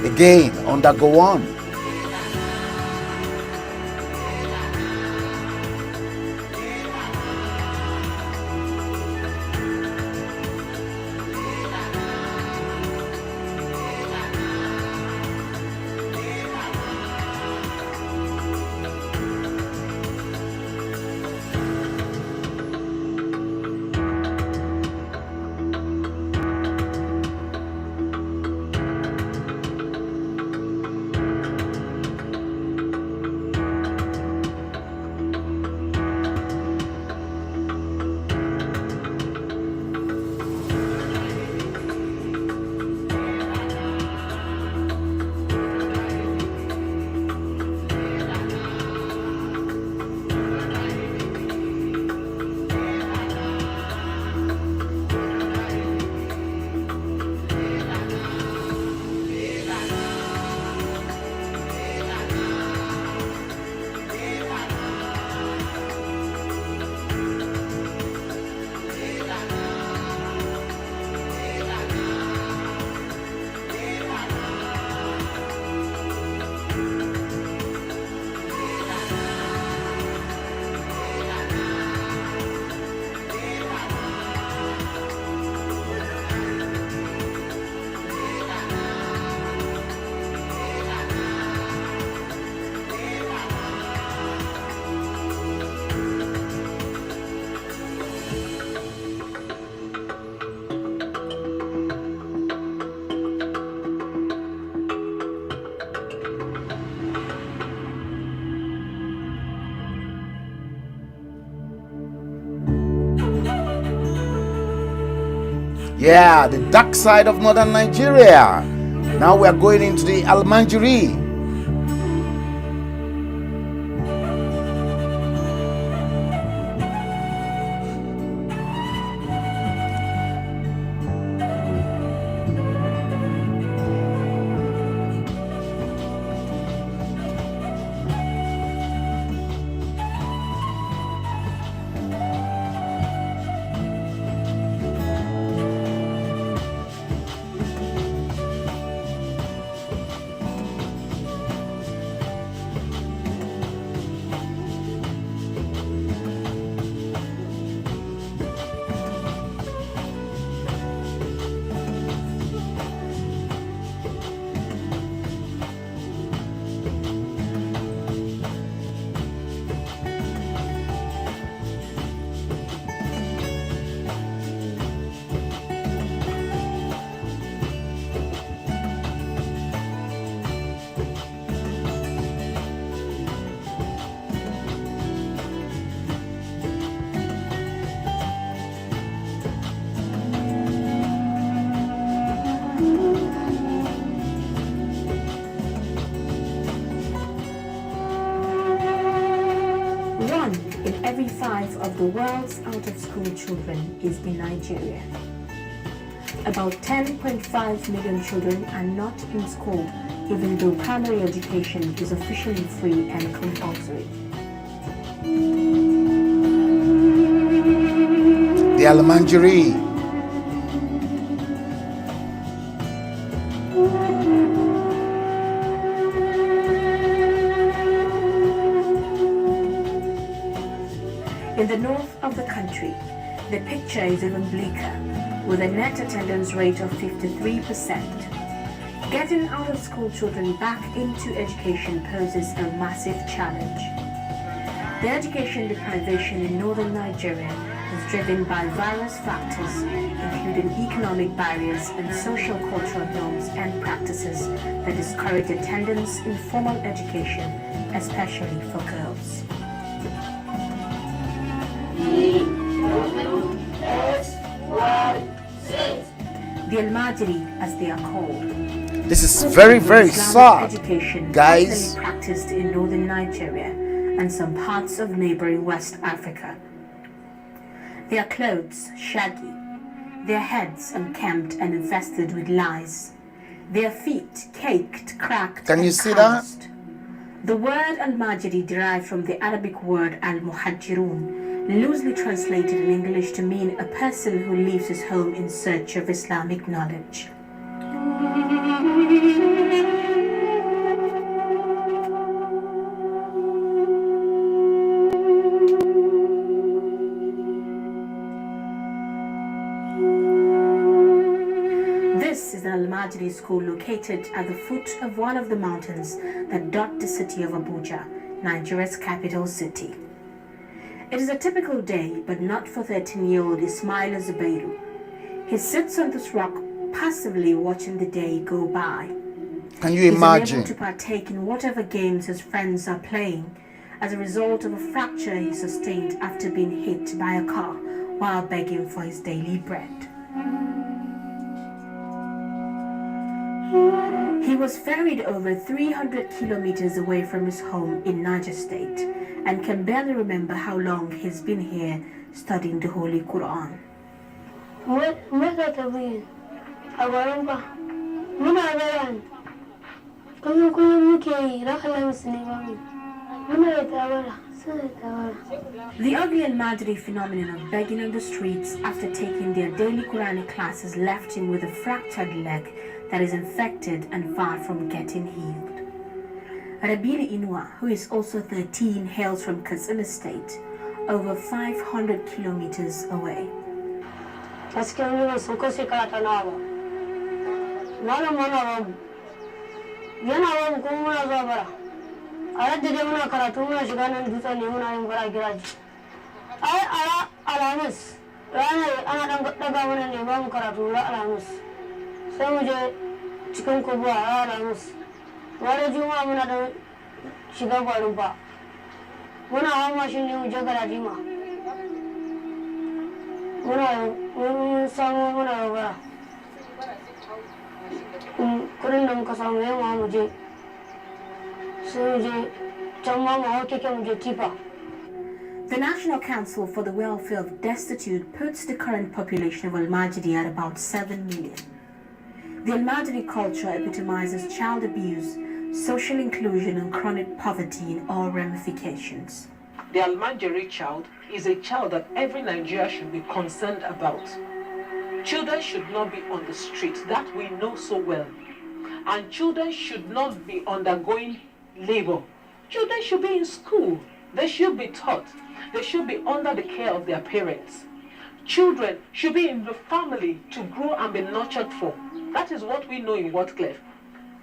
Again, under Go On. Yeah, the dark side of northern Nigeria. Now we are going into the Almanjiri. Every 5 of the world's out-of-school children is in Nigeria. About 10.5 million children are not in school, even though primary education is officially free and compulsory. The Almanjiri. In the north of the country, the picture is even bleaker, with a net attendance rate of 53%. Getting out-of-school children back into education poses a massive challenge. The education deprivation in northern Nigeria is driven by various factors, including economic barriers and social-cultural norms and practices that discourage attendance in formal education, especially for girls. The Almajiri, as they are called. This is very, very sad, education guys. Practiced in northern Nigeria and some parts of neighboring West Africa. Their clothes shaggy, their heads unkempt and infested with lice, their feet caked, cracked, Can you and see calloused. The word Almajiri derived from the Arabic word al-Muhajirun, loosely translated in English to mean a person who leaves his home in search of Islamic knowledge. This is the Al-Majri school located at the foot of one of the mountains that dot the city of Abuja, Nigeria's capital city. It is a typical day, but not for 13-year-old Ismail Zubairu. He sits on this rock passively watching the day go by. Can you imagine? He's unable to partake in whatever games his friends are playing as a result of a fracture he sustained after being hit by a car while begging for his daily bread. He was ferried over 300 kilometers away from his home in Niger State and can barely remember how long he's been here studying the Holy Quran. The ugly and Madri phenomenon of begging on the streets after taking their daily Quranic classes left him with a fractured leg that is infected and far from getting healed. Rabili Inua, who is also 13, hails from Katsina State, over 500 kilometers away. The National Council for the Welfare of Destitute puts the current population of Al-Majri at about 7 million. The Al-Majri culture epitomizes child abuse, social inclusion, and chronic poverty in all ramifications. The Al-Majri child is a child that every Nigerian should be concerned about. Children should not be on the street, that we know so well. And children should not be undergoing labor. Children should be in school. They should be taught. They should be under the care of their parents. Children should be in the family to grow and be nurtured for. That is what we know in Wardcliffe.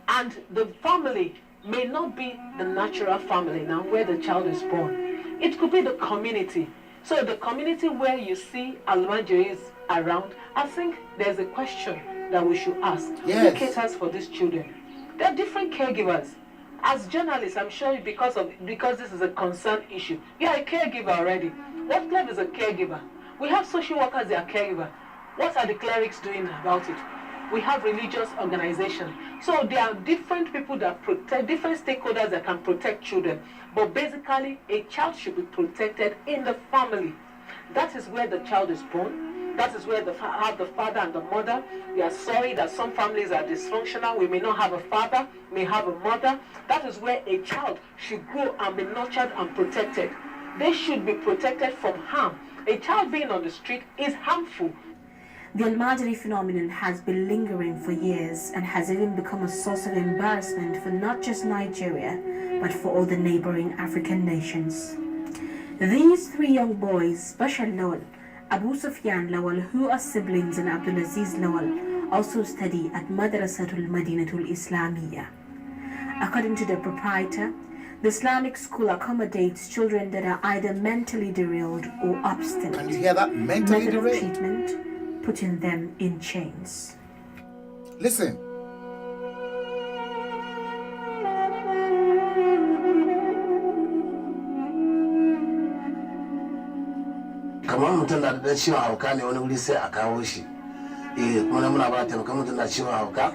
And the family may not be the natural family now where the child is born. It could be the community. So the community where you see Al-Majris around, I think there's a question that we should ask. Yes. Who caters for these children? There are different caregivers. As journalists, I'm sure because this is a concerned issue, you are a caregiver already. Wardcliffe is a caregiver. We have social workers, they are caregiver. What are the clerics doing about it? We have religious organizations. So there are different people that protect, different stakeholders that can protect children. But basically, a child should be protected in the family. That is where the child is born. That is where have the father and the mother. We are sorry that some families are dysfunctional. We may not have a father, may have a mother. That is where a child should grow and be nurtured and protected. They should be protected from harm. A child being on the street is harmful. The Al-Majri phenomenon has been lingering for years and has even become a source of embarrassment for not just Nigeria, but for all the neighboring African nations. These three young boys, Bashar Lawal, Abu Sufyan Lawal, who are siblings, and Abdulaziz Lawal, also study at Madrasatul Madinatul Islamiyya. According to the proprietor, the Islamic school accommodates children that are either mentally derailed or obstinate. Can you hear that? Mentally Method of derailed. treatment, putting them in chains. Listen. kamar mutum da dan ciwon hauka ne wani wuri sai a kawo shi kuma muna ba taimaka mutum da ciwon hauka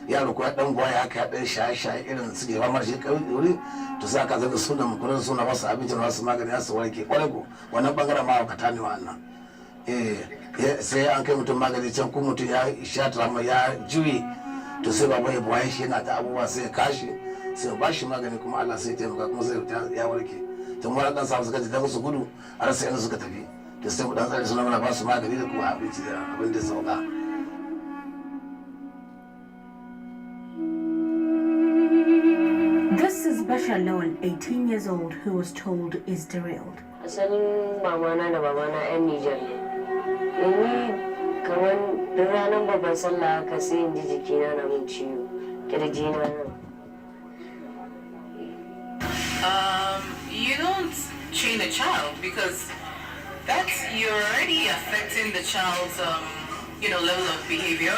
yaro ko dan goya haka ya dan shaye irin su ke famar shi wuri to sai aka zaga sunan kullun suna wasu abincin wasu magani su warke kwarai ko wannan bangaren ma haukata ne wannan sai an kai mutum magani can ko mutum ya shata ma ya juye to sai baba ya buwaye shi yana ta abubuwa sai ya kashi sai ba shi magani kuma Allah sai ya taimaka kuma sai ya warke tun mara dan samu suka ji dan su gudu a rasa yanzu suka tafi da sai mu dan tsare suna mana ba su magani da kuma abinci da abin da sauka. This is Bashar Lawal, 18 years old, who was told is derailed. Asalin mamana da babana 'yan Nijar ne. Ni kamar duk ranar babban sallah haka sai in ji jikina na mun ciwo, kirjina nan. You don't train a child because you're already affecting the child's level of behavior.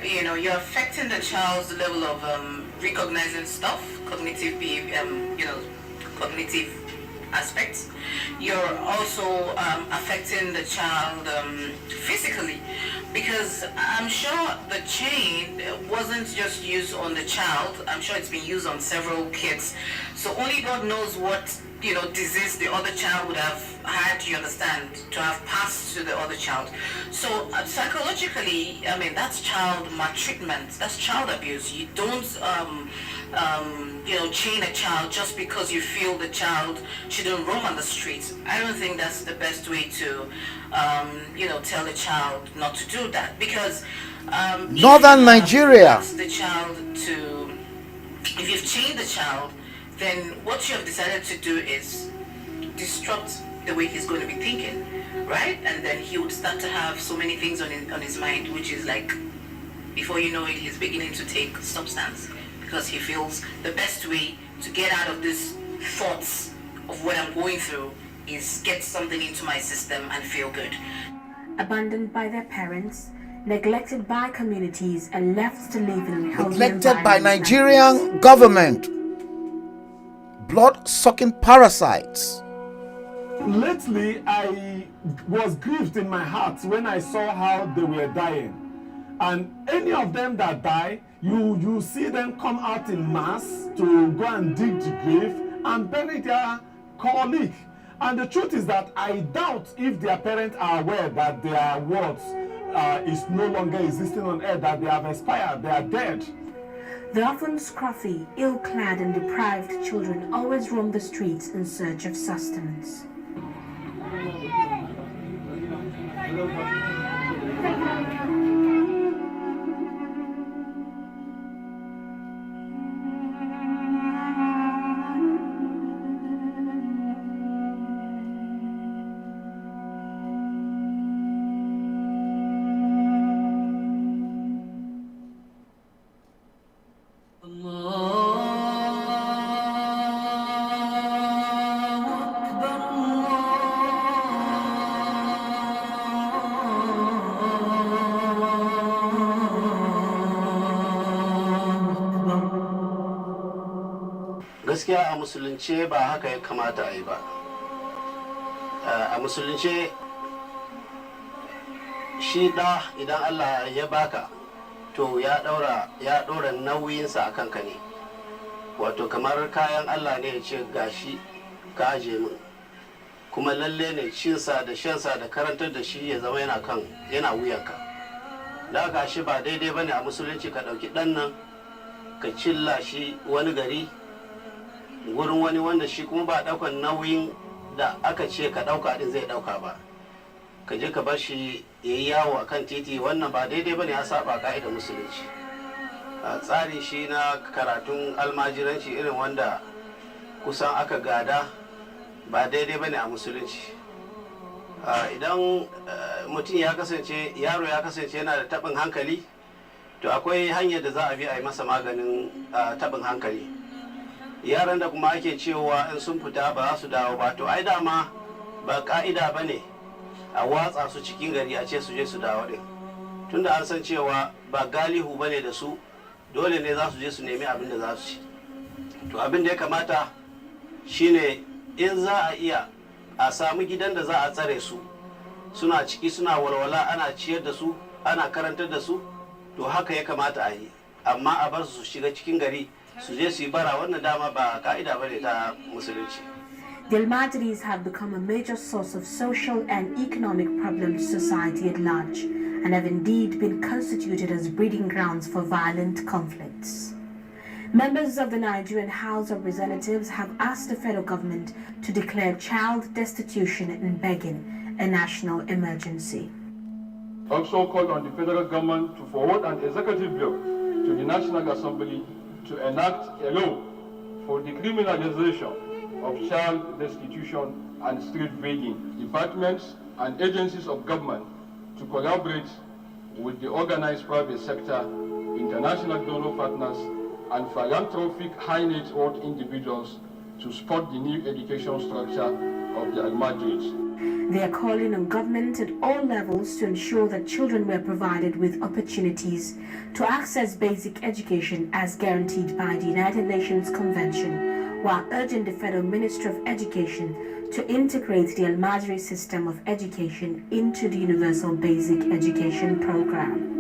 You're affecting the child's level of recognizing stuff, cognitive behavior, cognitive aspects. You're also affecting the child physically, because I'm sure the chain wasn't just used on the child. I'm sure it's been used on several kids. So only God knows what disease the other child would have had, you understand, to have passed to the other child. So psychologically, I mean, that's child maltreatment, that's child abuse. You don't chain a child just because you feel the child shouldn't roam on the streets. I don't think that's the best way to tell a child not to do that, because Northern Nigeria, the child to, if you've chained the child, then what you have decided to do is disrupt the way he's going to be thinking, right? And then he would start to have so many things on his mind, which is like, before you know it, he's beginning to take substance, because he feels the best way to get out of these thoughts of what I'm going through is get something into my system and feel good. Abandoned by their parents, neglected by communities, and left to live in unhealthy neglected by environments. Nigerian government, blood-sucking parasites. Lately, I was grieved in my heart when I saw how they were dying. And any of them that die, you see them come out in mass to go and dig the grave and bury their colleague. And the truth is that I doubt if their parents are aware that their words is no longer existing on earth, that they have expired, they are dead. The often scruffy, ill-clad and deprived children always roam the streets in search of sustenance. gaskiya a musulunce ba haka ya kamata a yi ba. A musulunce shi da idan Allah ya baka to ya ɗora nauyinsa a kanka ne, wato kamar kayan Allah ne ya ce gashi ka aje min, kuma lalle ne cinsa da shansa da karantar da shi ya zama yana wuyanka. Da haka shi ba daidai bane a musulunci ka ɗauki ɗan nan ka cilla shi wani gari wurin wani wanda shi kuma ba ɗaukan nauyin da aka ce ka ɗauka din zai ɗauka ba, ka je ka bar shi ya yi yawo a kan titi. Wannan ba daidai bane, ya saba ka'idar musulunci. A tsari shi na karatun almajiranci irin wanda kusan aka gada ba daidai bane a musulunci. Idan mutum yaro ya kasance yana da taɓin hankali, to akwai hanyar da za a bi a yi masa maganin taɓin hankali. Yaran da kuma ake cewa in sun fita ba za su dawo ba, to ai dama ba ka'ida ba ne a watsa su cikin gari a ce su je su dawo ɗin, tunda an san cewa ba galihu ba ne da su, dole ne za su je su nemi abin da za su ci. To abin da ya kamata shine in za a iya a samu gidan da za a tsare su, suna ciki suna walwala, ana ciyar da su, ana karantar da su, to haka ya kamata a yi. Amma a bar su shiga cikin gari su je su yi bara, wannan dama ba ka'ida bane ta musulunci. The Almajiris have become a major source of social and economic problems to society at large, and have indeed been constituted as breeding grounds for violent conflicts. Members of the Nigerian House of Representatives have asked the federal government to declare child destitution and begging a national emergency. Also called on the federal government to forward an executive bill to the National Assembly to enact a law for the criminalization of child destitution and street begging. Departments and agencies of government to collaborate with the organized private sector, international donor partners, and philanthropic high net worth individuals to support the new education structure of the Almajiris. They are calling on government at all levels to ensure that children were provided with opportunities to access basic education as guaranteed by the United Nations Convention, while urging the Federal Ministry of Education to integrate the Almajiri system of education into the Universal Basic Education Program.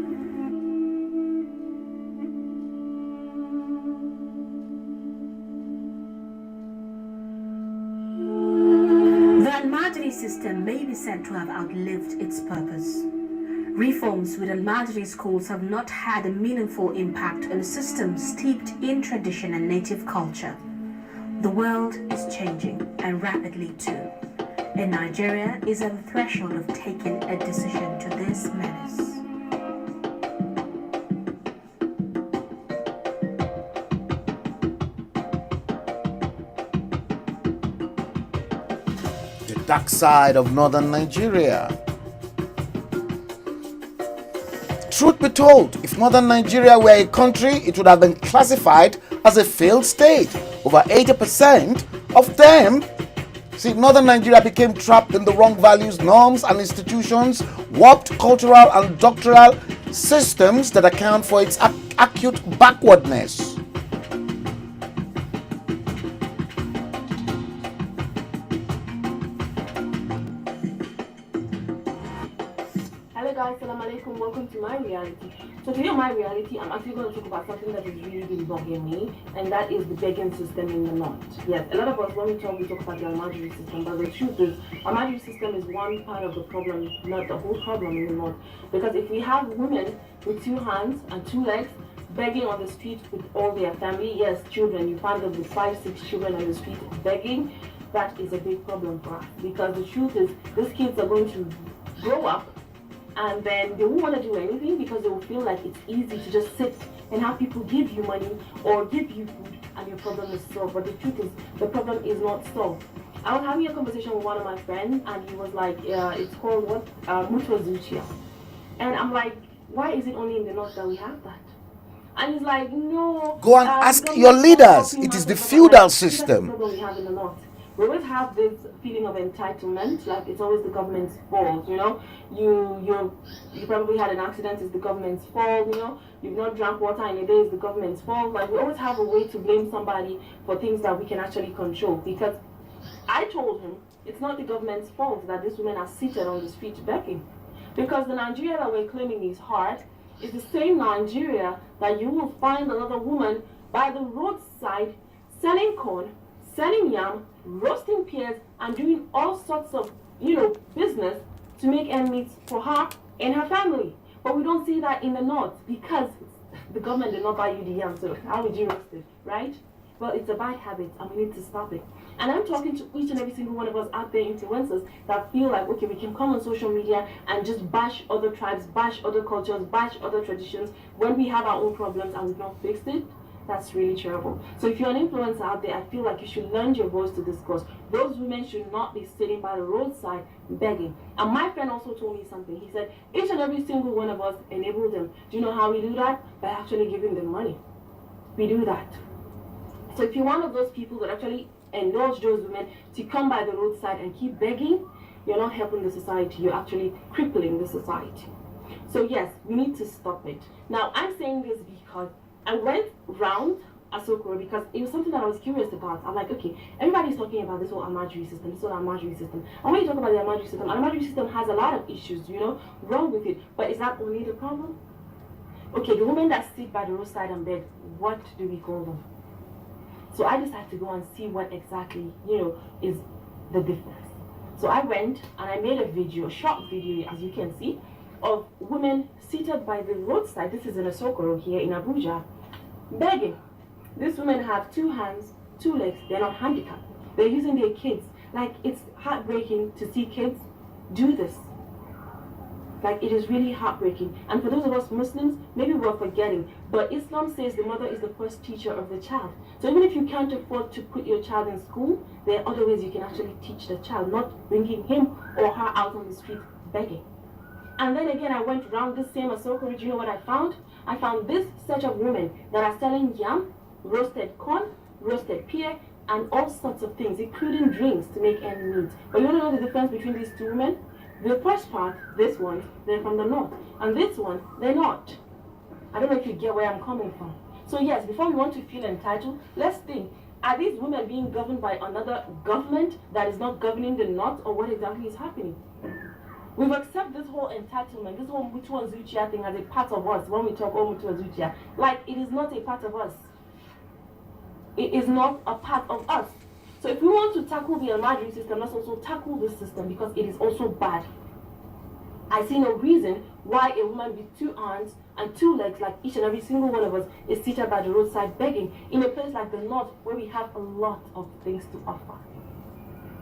The Almajiri system may be said to have outlived its purpose. Reforms with Almajiri schools have not had a meaningful impact on a system steeped in tradition and native culture. The world is changing, and rapidly too, and Nigeria is at the threshold of taking a decision to this menace. Dark side of northern Nigeria. Truth be told, if northern Nigeria were a country, it would have been classified as a failed state. Over 80% of them. See, northern Nigeria became trapped in the wrong values, norms, and institutions, warped cultural and doctrinal systems that account for its acute backwardness. Guys, Assalamu alaikum, welcome to my reality. So today on my reality, I'm actually going to talk about something that has really been bugging me, and that is the begging system in the north. Yes, a lot of us, when we talk about the Almajiri system, but the truth is, Almajiri system is one part of the problem, not the whole problem in the north. Because if we have women with 2 hands and 2 legs begging on the street with all their family, yes, children, you find them with 5, 6 children on the street begging, that is a big problem for us. Because the truth is, these kids are going to grow up and then they won't want to do anything because they will feel like it's easy to just sit and have people give you money or give you food and your problem is solved. But the truth is, the problem is not solved. I was having a conversation with one of my friends and he was like, it's called what? Mutuazuchia. And I'm like, why is it only in the north that we have that? And he's like, no. Go and ask your leaders. It is the feudal system. That's the problem we have in the north. We always have this feeling of entitlement, like it's always the government's fault, you know. You probably had an accident, it's the government's fault, you know. You've not drank water in a day, it's the government's fault. Like we always have a way to blame somebody for things that we can actually control. Because I told him it's not the government's fault that these women are seated on the street begging. Because the Nigeria that we're claiming is hard is the same Nigeria that you will find another woman by the roadside selling corn, selling yam, roasting pears, and doing all sorts of, business to make ends meet for her and her family. But we don't see that in the north because the government did not buy you the yam, so how would you roast it, right? Well, it's a bad habit and we need to stop it. And I'm talking to each and every single one of us out there, influencers, that feel like, okay, we can come on social media and just bash other tribes, bash other cultures, bash other traditions when we have our own problems and we've not fixed it. That's really terrible. So if you're an influencer out there, I feel like you should lend your voice to this cause. Those women should not be sitting by the roadside begging. And my friend also told me something. He said, each and every single one of us enable them. Do you know how we do that? By actually giving them money. We do that. So if you're one of those people that actually indulge those women to come by the roadside and keep begging, you're not helping the society. You're actually crippling the society. So yes, we need to stop it. Now, I'm saying this because I went round Asokoro because it was something that I was curious about. I'm like, okay, everybody's talking about this whole Almajiri system, this whole Almajiri system. And when you talk about the Almajiri system has a lot of issues, wrong with it. But is that only the problem? Okay, the women that sit by the roadside and beg, what do we call them? So I decided to go and see what exactly, is the difference. So I went and I made a video, a short video, as you can see, of women seated by the roadside. This is in Asokoro here in Abuja, begging. These women have 2 hands, 2 legs, they're not handicapped. They're using their kids. Like, it's heartbreaking to see kids do this. Like, it is really heartbreaking. And for those of us Muslims, maybe we're forgetting, but Islam says the mother is the first teacher of the child. So even if you can't afford to put your child in school, there are other ways you can actually teach the child, not bringing him or her out on the street begging. And then again, I went around this same Asoko. Do you know what I found? I found this set of women that are selling yam, roasted corn, roasted pear, and all sorts of things, including drinks to make ends meet. But you want to know the difference between these 2 women? The first part, this one, they're from the north. And this one, they're not. I don't know if you get where I'm coming from. So yes, before we want to feel entitled, let's think, are these women being governed by another government that is not governing the north, or what exactly is happening? We've accepted this whole entitlement, this whole Mutuwa Zuchia thing as a part of us when we talk about Mutuwa Zuchia. Like, it is not a part of us. It is not a part of us. So if we want to tackle the Almadri system, let's also tackle this system, because it is also bad. I see no reason why a woman with 2 arms and 2 legs, like each and every single one of us, is seated by the roadside begging in a place like the north, where we have a lot of things to offer.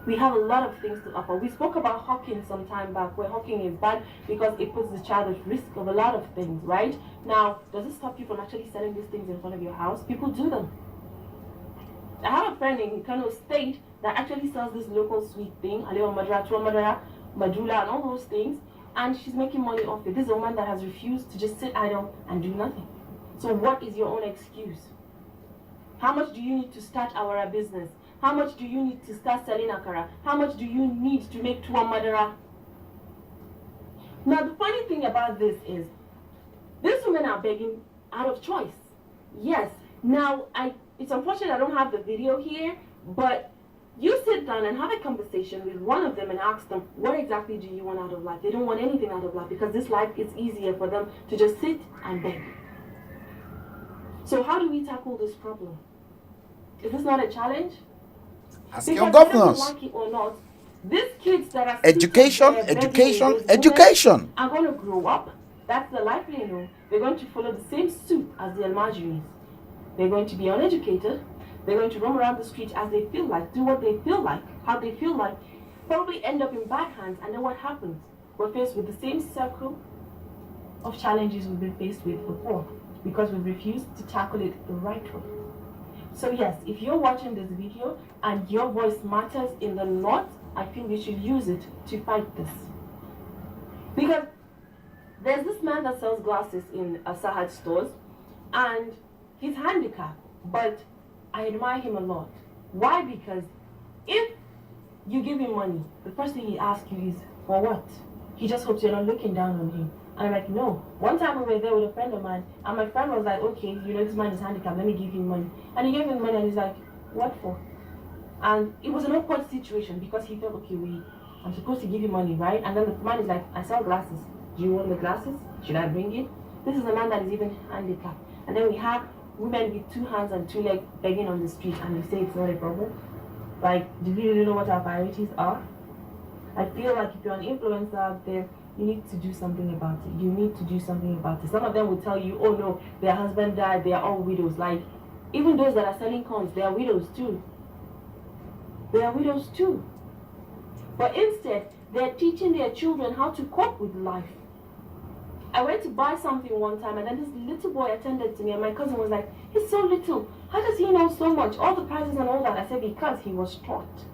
We have a lot of things to offer. We spoke about hawking some time back, where hawking is bad because it puts the child at risk of a lot of things, right? Now, does it stop you from actually selling these things in front of your house? People do them. I have a friend in Kano State that actually sells this local sweet thing, Alewa Madara, Tua Madara, Madula, and all those things, and she's making money off it. This is a woman that has refused to just sit idle and do nothing. So what is your own excuse? How much do you need to start our business? How much do you need to start selling akara? How much do you need to make Tua Madara? Now, the funny thing about this is, these women are begging out of choice. Yes. Now, it's unfortunate I don't have the video here, but you sit down and have a conversation with one of them and ask them, what exactly do you want out of life? They don't want anything out of life, because this life is easier for them to just sit and beg. So how do we tackle this problem? Is this not a challenge? Ask because your governors. Like it or not, these kids that are Education, education. are going to grow up. That's the life they know. They're going to follow the same suit as the Almajiris. They're going to be uneducated. They're going to roam around the street as they feel like, do what they feel like, how they feel like, probably end up in bad hands. And then what happens? We're faced with the same circle of challenges we've been faced with before, because we've refused to tackle it the right way. So yes, if you're watching this video and your voice matters in the north, I feel you should use it to fight this. Because there's this man that sells glasses in Sahad stores, and he's handicapped, but I admire him a lot. Why? Because if you give him money, the first thing he asks you is, for what? He just hopes you're not looking down on him. And I'm like, no. One time we were there with a friend of mine, and my friend was like, okay, you know, this man is handicapped, let me give him money. And he gave him money, and he's like, what for? And it was an awkward situation, because he felt, okay, wait, I'm supposed to give you money, right? And then the man is like, I sell glasses. Do you want the glasses? Should I bring it? This is a man that is even handicapped. And then we have women with 2 hands and 2 legs begging on the street, and we say it's not a problem. Like, do we really know what our priorities are? I feel like if you're an influencer out there, you need to do something about it. You need to do something about it. Some of them will tell you, oh no, their husband died, they are all widows. Like, even those that are selling cons, they are widows too. They are widows too. But instead, they're teaching their children how to cope with life. I went to buy something one time, and then this little boy attended to me, and my cousin was like, he's so little. How does he know so much? All the prices and all that. I said, because he was taught.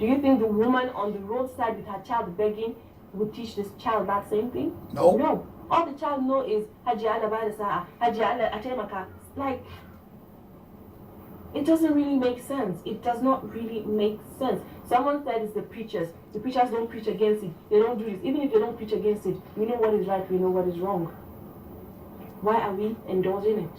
Do you think the woman on the roadside with her child begging would teach this child that same thing? No. No. All the child knows is, Haji Allah Badasa, Haji Allah Atemaka. Like, it doesn't really make sense. It does not really make sense. Someone said it's the preachers. The preachers don't preach against it. They don't do this. Even if they don't preach against it, we know what is right, we know what is wrong. Why are we indulging it?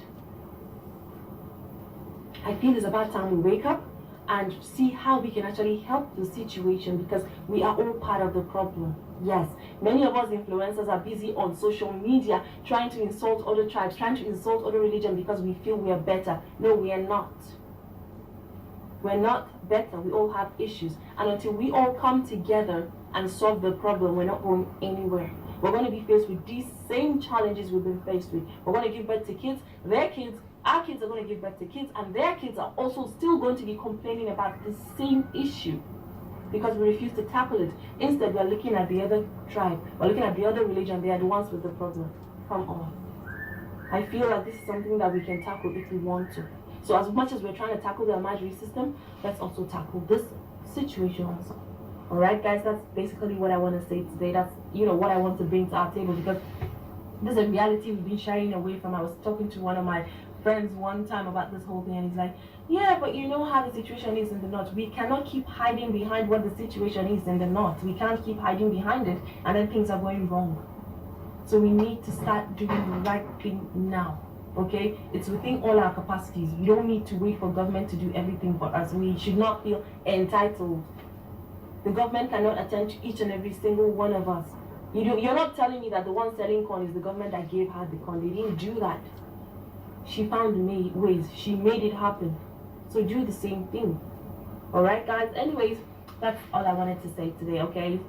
I feel it's about time we wake up and see how we can actually help the situation, because we are all part of the problem. Yes, many of us influencers are busy on social media trying to insult other tribes, trying to insult other religions because we feel we are better. No, we are not. We're not better. We all have issues. And until we all come together and solve the problem, we're not going anywhere. We're going to be faced with these same challenges we've been faced with. We're going to give birth to kids. Their kids Our kids are going to give birth to kids, and their kids are also still going to be complaining about the same issue because we refuse to tackle it. Instead, we're looking at the other tribe, we're looking at the other religion. They are the ones with the problem. Come on. I feel like this is something that we can tackle if we want to. So as much as we're trying to tackle the Almajiri system, let's also tackle this situation also. Alright guys, that's basically what I want to say today. That's, what I want to bring to our table, because this is a reality we've been shying away from. I was talking to one of my friends one time about this whole thing, and he's like, yeah, but you know how the situation is in the north. We cannot keep hiding behind what the situation is in the north. We can't keep hiding behind it, and then things are going wrong. So we need to start doing the right thing now. Okay? It's within all our capacities. We don't need to wait for government to do everything for us. We should not feel entitled. The government cannot attend to each and every single one of us. You're not telling me that the one selling corn is the government that gave her the corn. They didn't do that. She found ways. She made it happen. So do the same thing. Alright guys? Anyways, that's all I wanted to say today, okay?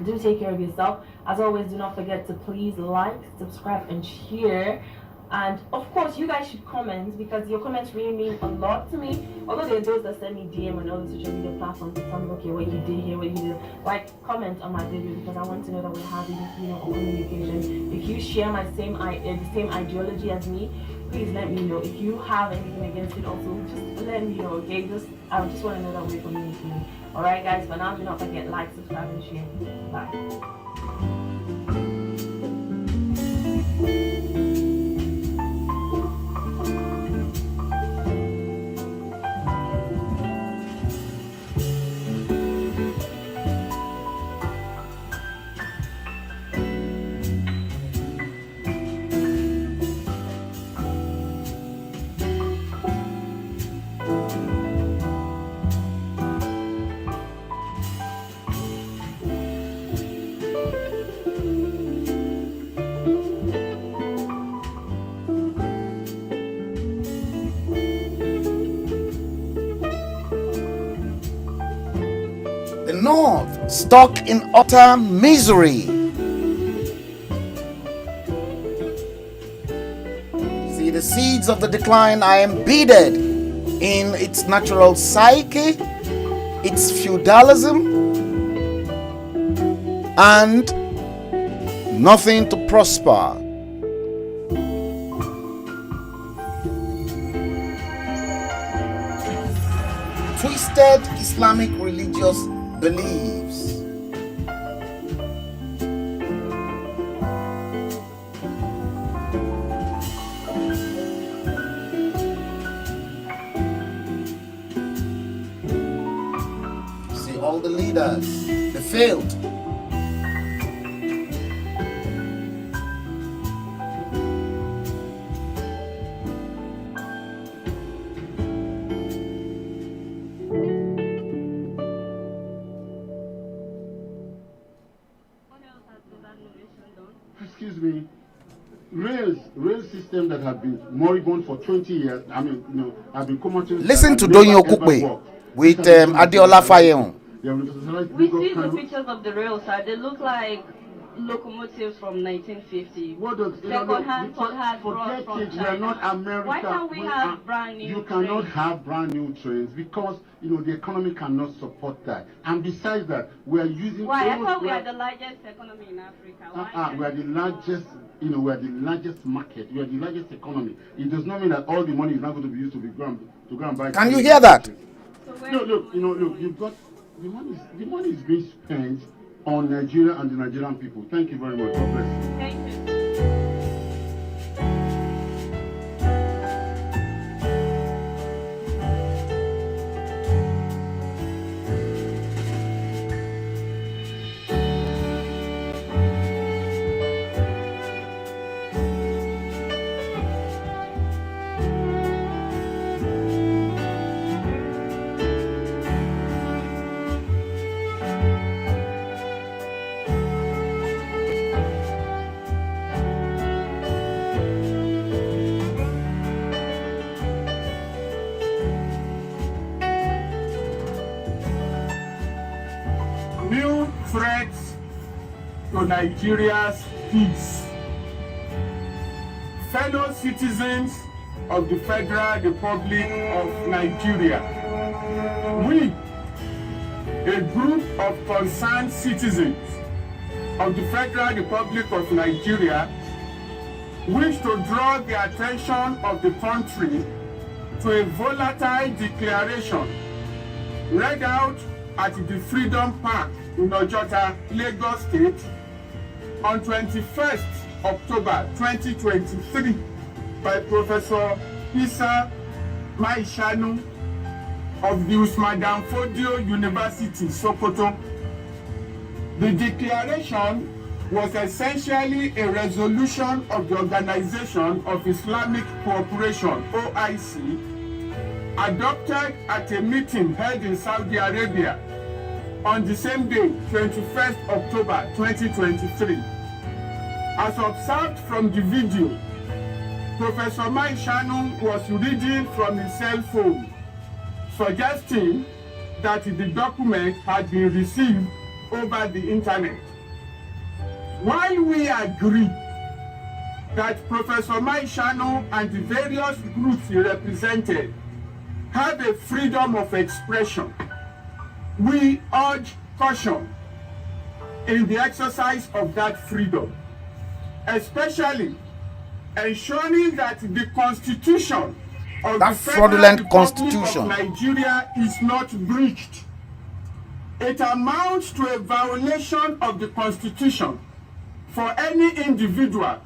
Do take care of yourself. As always, do not forget to please like, subscribe, and share. And of course, you guys should comment, because your comments really mean a lot to me. Although there are those that send me DM on all the social media platforms to tell me, okay, what you did here, what you did. Like, comment on my video, because I want to know that we're having, a communication. If you share the same ideology as me, please let me know. If you have anything against it, also just let me know, okay? I just want to know that we're communicating. Alright guys, but now do not forget, like, subscribe, and share. Bye. North, stuck in utter misery. See, the seeds of the decline are embedded in its natural psyche, its feudalism, and nothing to prosper. Twisted Islamic religious beliefs. See, all the leaders, they failed. Excuse me, rail system that have been moribund for 20 years, have been commercial. Listen to Donyo Kukwe with Adeola Fayeon. We see the pictures of the rail side. They look like locomotives from 1950. What does second-hand, third-hand brought from China. We are not America. Why can't we have brand new You cannot have brand new trains because the economy cannot support that. And besides that, we are using. Why? I thought we are the largest economy in Africa. We are the largest. We are the largest market. We are the largest economy. It does not mean that all the money is not going to be used to go and buy. Can you hear that? No, look. You've got the money. The money is being spent on Nigeria and the Nigerian people. Thank you very much. God bless you. Thank you. New threats to Nigeria's peace. Fellow citizens of the Federal Republic of Nigeria. We, a group of concerned citizens of the Federal Republic of Nigeria, wish to draw the attention of the country to a volatile declaration read out at the Freedom Park in Ojota, Lagos State on 21st October 2023 by Professor Isa Maishanu of the Usman Dan Fodio University, Sokoto. The declaration was essentially a resolution of the Organization of Islamic Cooperation, OIC, adopted at a meeting held in Saudi Arabia on the same day, 21st October 2023. As observed from the video, Professor Maishanu was reading from his cell phone, suggesting that the document had been received over the internet. While we agree that Professor Maishanu and the various groups he represented have a freedom of expression, we urge caution in the exercise of that freedom, especially ensuring that the Constitution of the Federal Republic of Nigeria is not breached. It amounts to a violation of the Constitution for any individual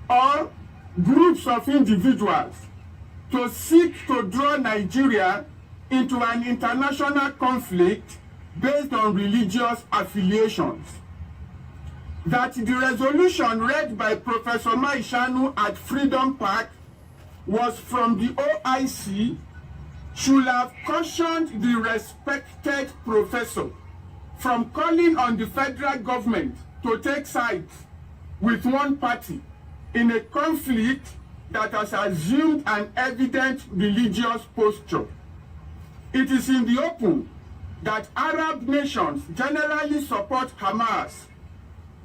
or groups of individuals to seek to draw Nigeria into an international conflict based on religious affiliations. That the resolution read by Professor Maishanu at Freedom Park was from the OIC should have cautioned the respected professor from calling on the federal government to take sides with one party in a conflict that has assumed an evident religious posture. It is in the open that Arab nations generally support Hamas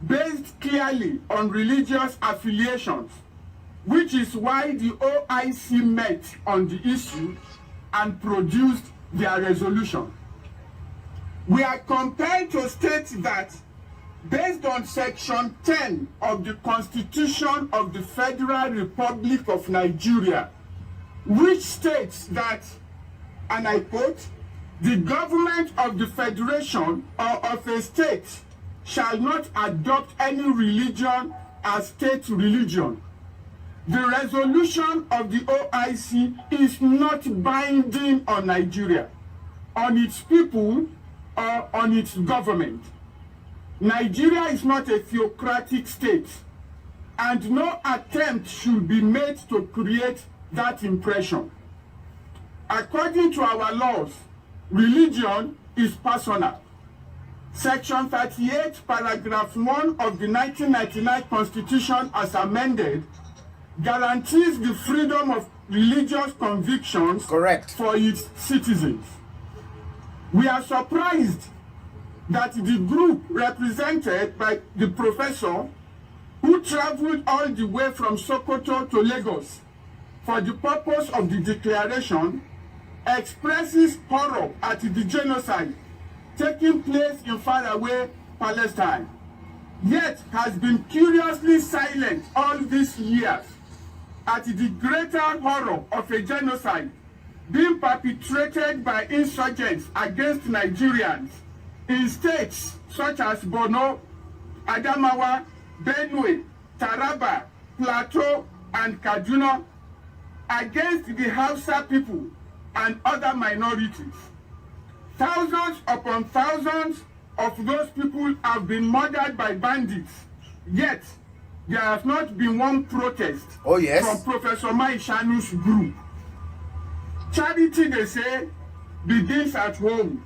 based clearly on religious affiliations, which is why the OIC met on the issue and produced their resolution. We are compelled to state that based on Section 10 of the Constitution of the Federal Republic of Nigeria, which states that, and I quote, the government of the federation or of a state shall not adopt any religion as state religion. The resolution of the OIC is not binding on Nigeria, on its people, or on its government. Nigeria is not a theocratic state, and no attempt should be made to create that impression. According to our laws, religion is personal. Section 38, paragraph 1 of the 1999 Constitution as amended guarantees the freedom of religious convictions for its citizens. We are surprised that the group represented by the professor, who traveled all the way from Sokoto to Lagos for the purpose of the declaration, expresses horror at the genocide taking place in faraway Palestine, yet has been curiously silent all these years at the greater horror of a genocide being perpetrated by insurgents against Nigerians in states such as Borno, Adamawa, Benue, Taraba, Plateau, and Kaduna, against the Hausa people and other minorities. Thousands upon thousands of those people have been murdered by bandits, yet there has not been one protest from Professor Maishanu's group. Charity, they say, begins at home.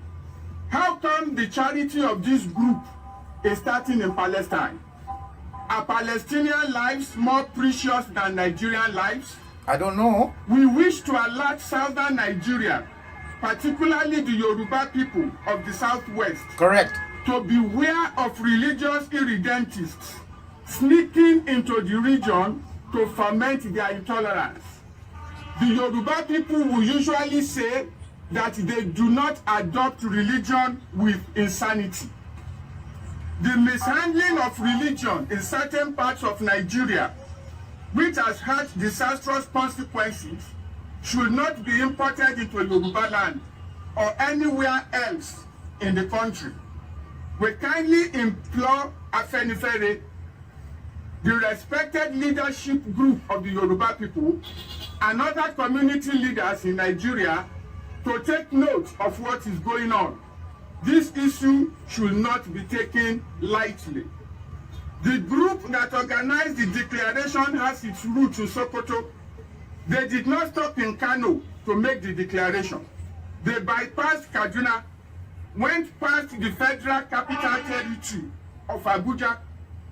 How come the charity of this group is starting in Palestine? Are Palestinian lives more precious than Nigerian lives? I don't know. We wish to alert southern Nigeria, particularly the Yoruba people of the southwest, to beware of religious irredentists sneaking into the region to foment their intolerance. The Yoruba people will usually say that they do not adopt religion with insanity. The mishandling of religion in certain parts of Nigeria, which has had disastrous consequences, should not be imported into Yoruba land or anywhere else in the country. We kindly implore Afenifere, the respected leadership group of the Yoruba people, and other community leaders in Nigeria to take note of what is going on. This issue should not be taken lightly. The group that organized the declaration has its roots in Sokoto. They did not stop in Kano to make the declaration. They bypassed Kaduna, went past the federal capital territory of Abuja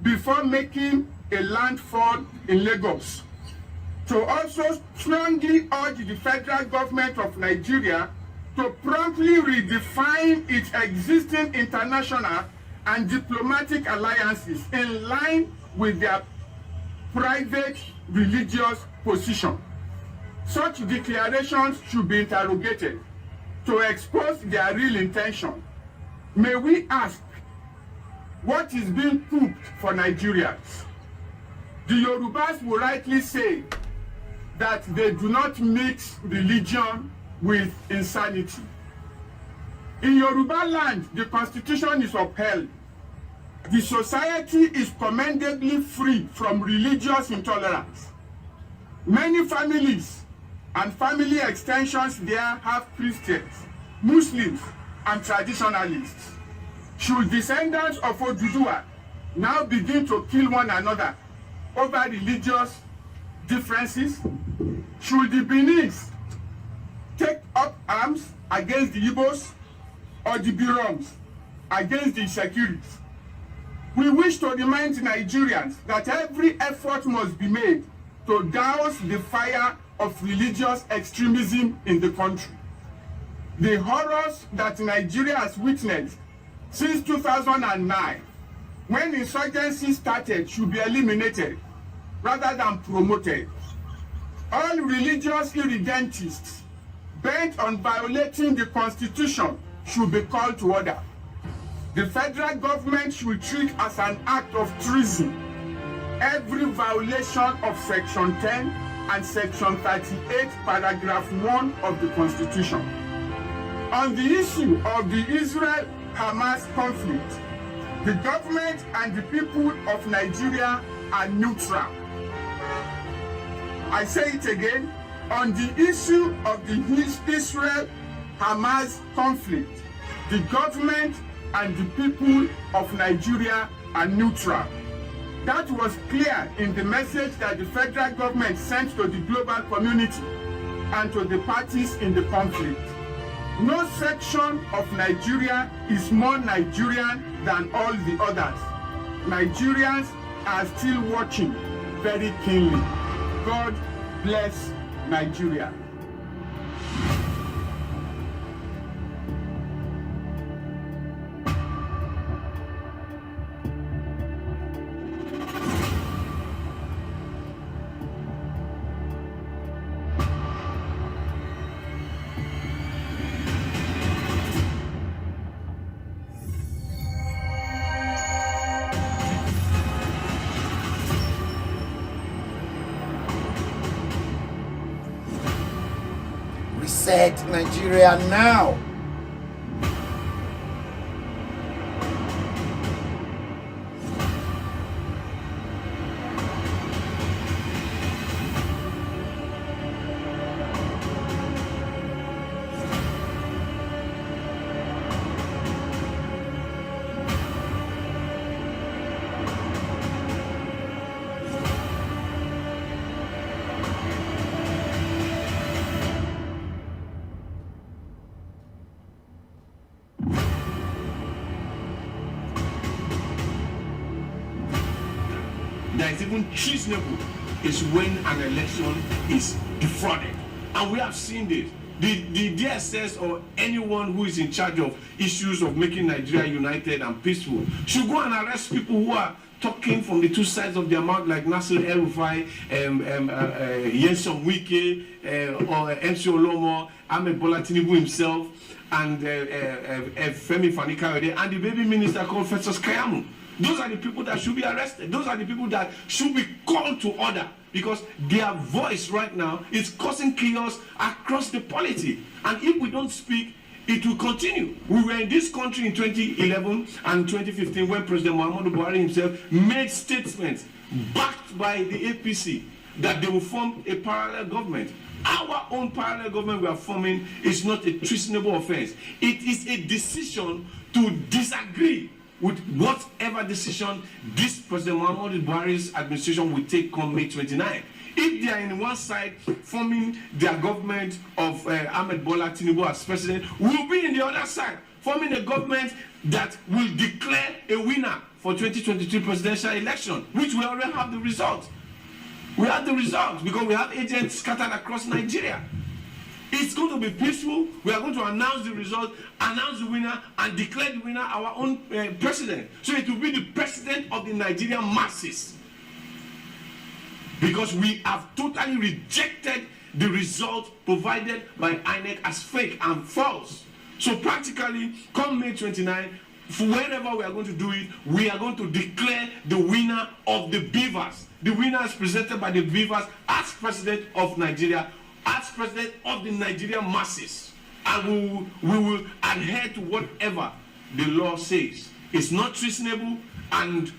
before making a landfall in Lagos. To also strongly urge the federal government of Nigeria to promptly redefine its existing international and diplomatic alliances in line with their private religious position. Such declarations should be interrogated to expose their real intention. May we ask, what is being cooked for Nigerians? The Yorubas will rightly say that they do not mix religion with insanity. In Yoruba land, the constitution is upheld. The society is commendably free from religious intolerance. Many families and family extensions there have Christians, Muslims, and traditionalists. Should descendants of Oduduwa now begin to kill one another over religious differences? Should the Benis take up arms against the Igbos or the Biroms against the Securis? We wish to remind Nigerians that every effort must be made to douse the fire of religious extremism in the country. The horrors that Nigeria has witnessed since 2009, when insurgency started, should be eliminated rather than promoted. All religious irredentists bent on violating the Constitution should be called to order. The federal government should treat as an act of treason every violation of Section 10 and Section 38, Paragraph 1 of the Constitution. On the issue of the Israel-Hamas conflict, the government and the people of Nigeria are neutral. I say it again, on the issue of the Israel-Hamas conflict, the government and the people of Nigeria are neutral. That was clear in the message that the federal government sent to the global community and to the parties in the conflict. No section of Nigeria is more Nigerian than all the others. Nigerians are still watching very keenly. God bless Nigeria. Reset Nigeria now. That is even treasonable is when an election is defrauded. And we have seen this. the DSS or anyone who is in charge of issues of making Nigeria united and peaceful should go and arrest people who are talking from the two sides of their mouth, like Nasir El-Rufai, Nyesom Wike, or MC Olomo, Ahmed Bola Tinubu himself, and Femi Fani-Kayode, and the baby minister called Festus Keyamo. Those are the people that should be arrested. Those are the people that should be called to order, because their voice right now is causing chaos across the polity. And if we don't speak, it will continue. We were in this country in 2011 and 2015 when President Muhammadu Buhari himself made statements backed by the APC that they will form a parallel government. Our own parallel government we are forming is not a treasonable offense. It is a decision to disagree with whatever decision this President Muhammadu Buhari's administration will take come May 29. If they are in one side forming their government of Ahmed Bola Tinubu as president, we will be in the other side forming a government that will declare a winner for 2023 presidential election, which we already have the result. We have the result because we have agents scattered across Nigeria. It's going to be peaceful. We are going to announce the result, announce the winner, and declare the winner our own president. So it will be the president of the Nigerian masses. Because we have totally rejected the result provided by INEC as fake and false. So practically, come May 29, for wherever we are going to do it, we are going to declare the winner of the Beavers. The winner is presented by the Beavers as president of Nigeria, as president of the Nigerian masses. And we will adhere to whatever the law says. It's not treasonable, and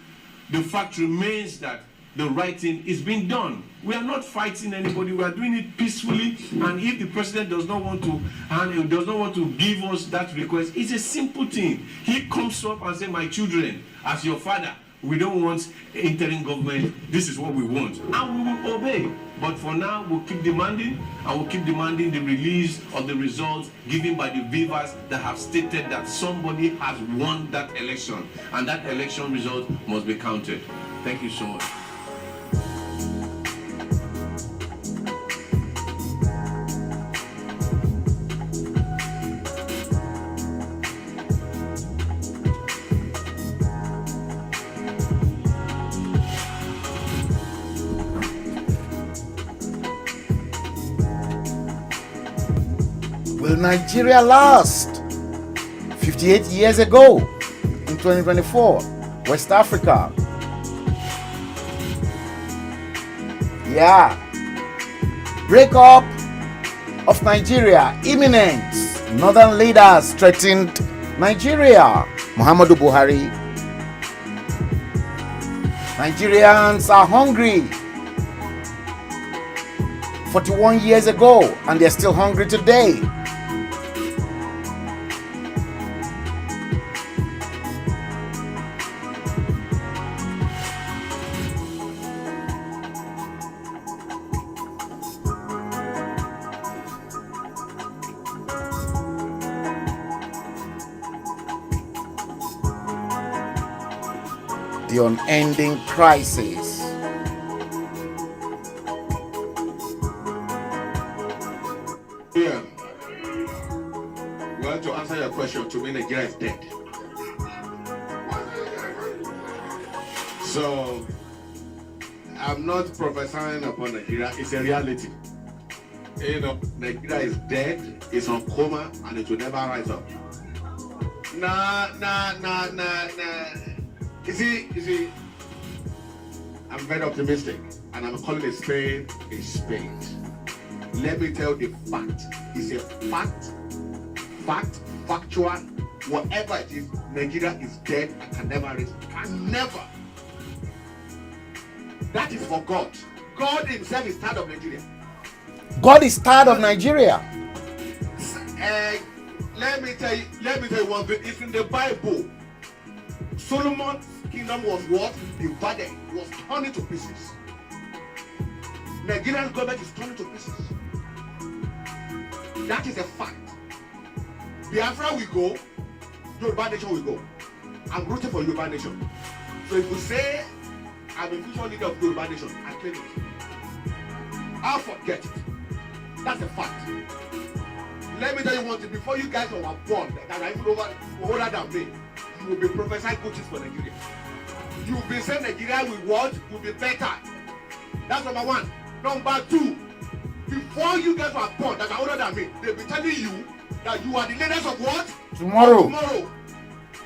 the fact remains that the right thing is being done. We are not fighting anybody. We are doing it peacefully. And if the president does not want to give us that request, it's a simple thing. He comes up and says, "My children, as your father, we don't want interim government. This is what we want," and we will obey. But for now, we'll keep demanding, and we'll keep demanding the release of the results given by the Beavers that have stated that somebody has won that election, and that election result must be counted. Thank you so much. Will Nigeria last? 58 years ago, in 2024, West Africa. Yeah. Breakup of Nigeria imminent. Northern leaders threatened Nigeria. Muhammadu Buhari. Nigerians are hungry. 41 years ago, and they're still hungry today. The unending crisis. Yeah. Well, to answer your question, to me, Nigeria is dead. So, I'm not prophesying upon Nigeria, it's a reality. You know, Nigeria is dead, it's on coma, and it will never rise up. Nah. You see, I'm very optimistic, and I'm calling a spade a spade. Let me tell you the fact. It's a fact, factual, whatever it is, Nigeria is dead and can never rise. Can never. That is for God. God himself is tired of Nigeria. God is tired of Nigeria. Let me tell you one thing. It's in the Bible. Solomon's kingdom was what? Divided. It was torn into pieces. Nigerian government is torn into pieces. That is a fact. Biafra will go, Yoruba nation will go. I'm rooting for Yoruba nation. So if you say I'm a future leader of Yoruba nation, I claim it. I'll forget it. That's a fact. Let me tell you one thing. Before you guys were born, that are even older than me, you will be prophesying coaches for Nigeria. You will be saying Nigeria will be better. That's number one. Number two, before you guys were born, that are older than me, they'll be telling you that you are the leaders of what? Tomorrow. Tomorrow.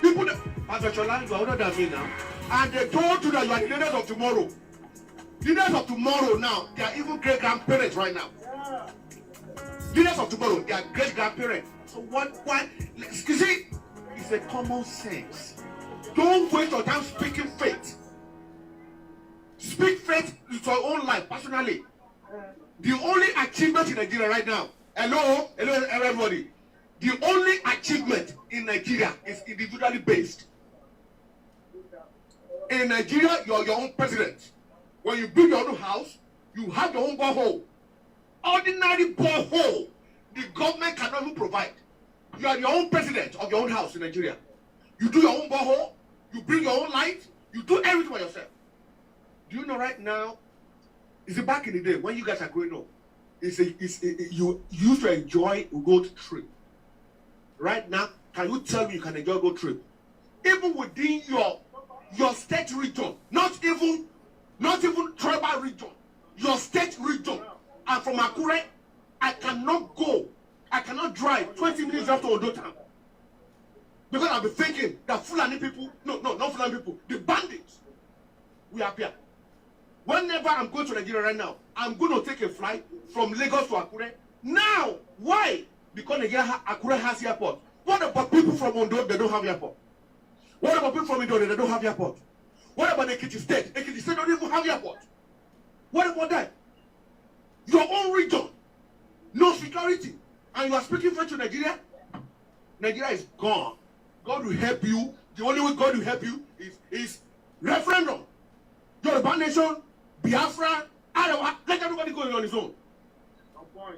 People that, Pastor Chola, you are older than me now. And they told you that you are the leaders of tomorrow. Leaders of tomorrow now, they are even great-grandparents right now. Leaders of tomorrow, they are great-grandparents. So why? You see, it's a common sense. Don't waste your time speaking faith. Speak faith to your own life, personally. The only achievement in Nigeria right now, hello everybody. The only achievement in Nigeria is individually based. In Nigeria, you are your own president. When you build your own house, you have your own borehole. Ordinary borehole, the government cannot even provide. You are your own president of your own house in Nigeria. You do your own borehole, you bring your own light, you do everything by yourself. Do you know right now, it's back in the day when you guys are growing up, you used to enjoy a road trip. Right now, can you tell me you can enjoy a road trip? Even within your state region, not even tribal region, your state region. And from Akure, I cannot drive 20 minutes after Odo town. Because I'll be thinking that Fulani people, not Fulani people, the bandits will appear. Whenever I'm going to Nigeria right now, I'm going to take a flight from Lagos to Akure. Now, why? Because Akure has airport. What about people from Ondo? They don't have airport. What about people from Indo? They don't have airport. What about Ekiti State? Ekiti State don't even have airport. What about that? Your own region, no security, and you are speaking French to Nigeria? Nigeria is gone. God will help you. The only way God will help you is referendum. Yoruba nation, Biafra, Arawa, let everybody go on his own. No point.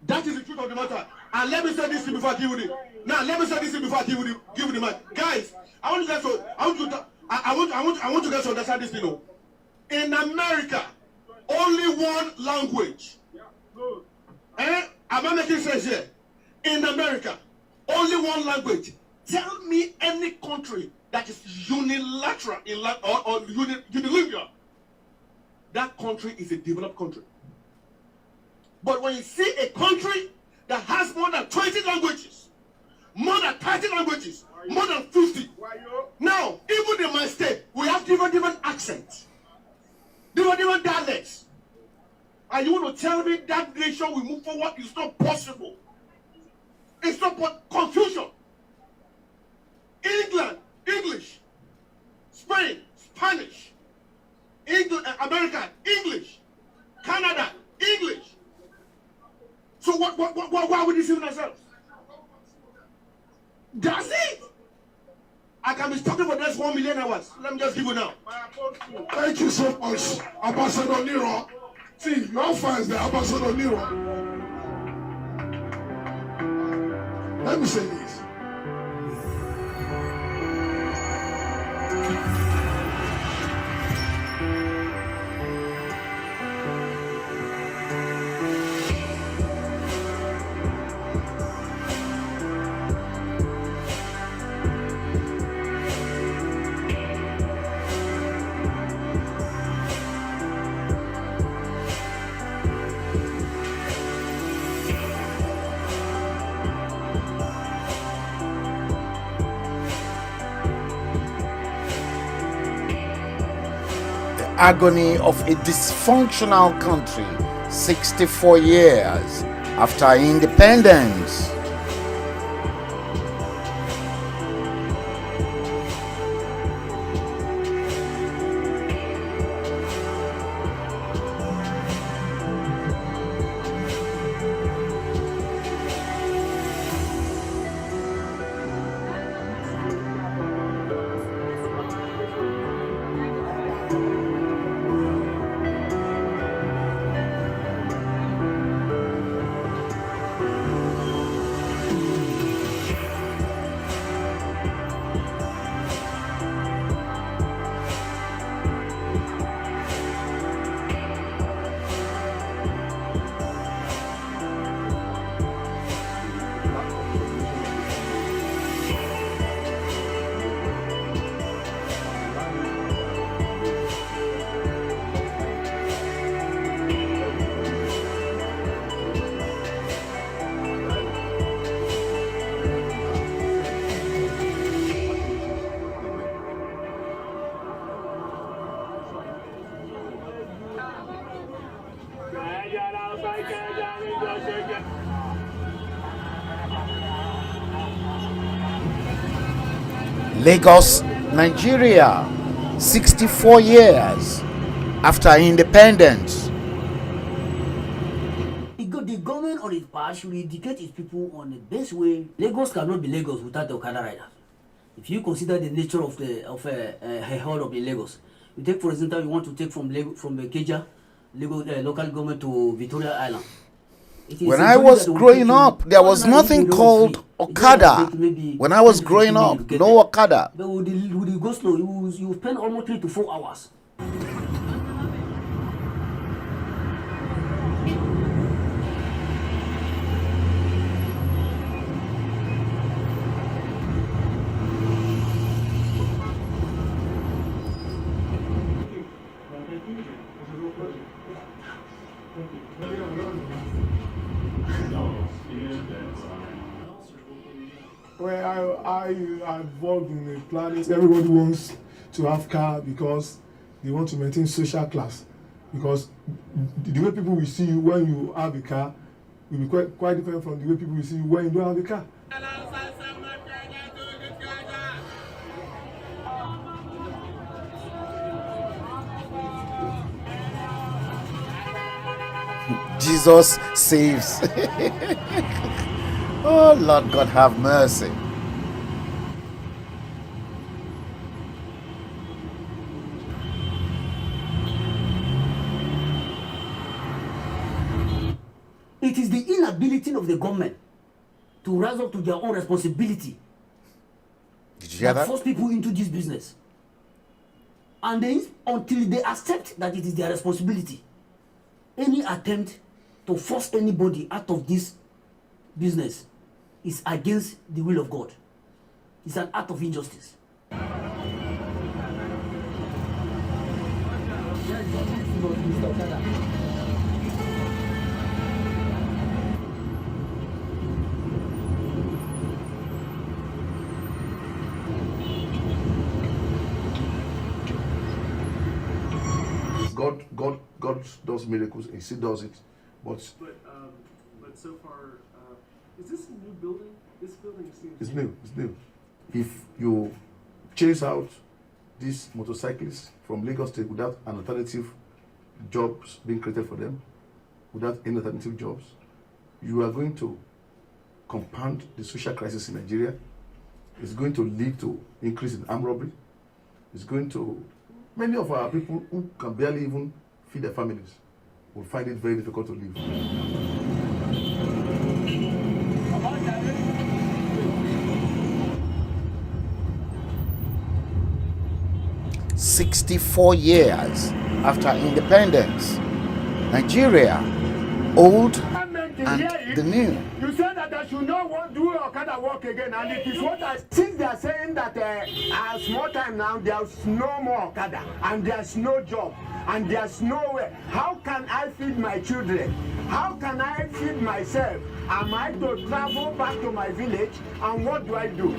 That is the truth of the matter. And let me say this before I give you the. Now let me say this before I give you the mic, guys. I want you guys to understand this, you know. In America, only one language. Am I making sense here? In America, only one language. Tell me any country that is unilateral or unilingual. That country is a developed country. But when you see a country that has more than 20 languages, more than 30 languages, more than 50. Now, even in my state, we have different accents, different dialects. And you want to tell me that nation will move forward? It's not possible. It's not confusion. England, English. Spain, Spanish. England, America, English. Canada, English. So why are we deceiving ourselves? That's it. I can be talking for the next 1 million hours. Let me just give you now. Thank you so much, Ambassador Nero. See, your fans, the Ambassador Nero. Let me say this. Agony of a dysfunctional country 64 years after independence. Lagos, Nigeria, 64 years after independence. The government on its part should educate its people on the best way. Lagos cannot be Lagos without the Okada riders. If you consider the nature of a whole of the Lagos, you take for example, you want to take from Keja, local government to Victoria Island. When I was growing up, there was nothing called Okada. When I was growing up, no Okada. But with the go slow, you spend almost 3 to 4 hours. Well, I involved in the planning. Everybody wants to have car because they want to maintain social class. Because the way people will see you when you have a car will be quite different from the way people will see you when you don't have a car. Jesus saves. Oh, Lord God, have mercy. It is the inability of the government to rise up to their own responsibility. Did you hear that? Force people into this business. And until they accept that it is their responsibility, any attempt to force anybody out of this business is against the will of God. It's an act of injustice. God does miracles. He still does it, but so far, is this a new building? This building seems. It's new. It's new. If you chase out these motorcyclists from Lagos State without an alternative jobs being created for them, without any alternative jobs, you are going to compound the social crisis in Nigeria. It's going to lead to increase in armed robbery. It's going to, many of our people who can barely even feed their families will find it very difficult to live. 64 years after independence, Nigeria, old and the new. You said that I should not want do Okada work again, and it is what I think they are saying that a small time now there's no more Okada, and there's no job, and there's nowhere. How can I feed my children? How can I feed myself? Am I to travel back to my village, and what do I do?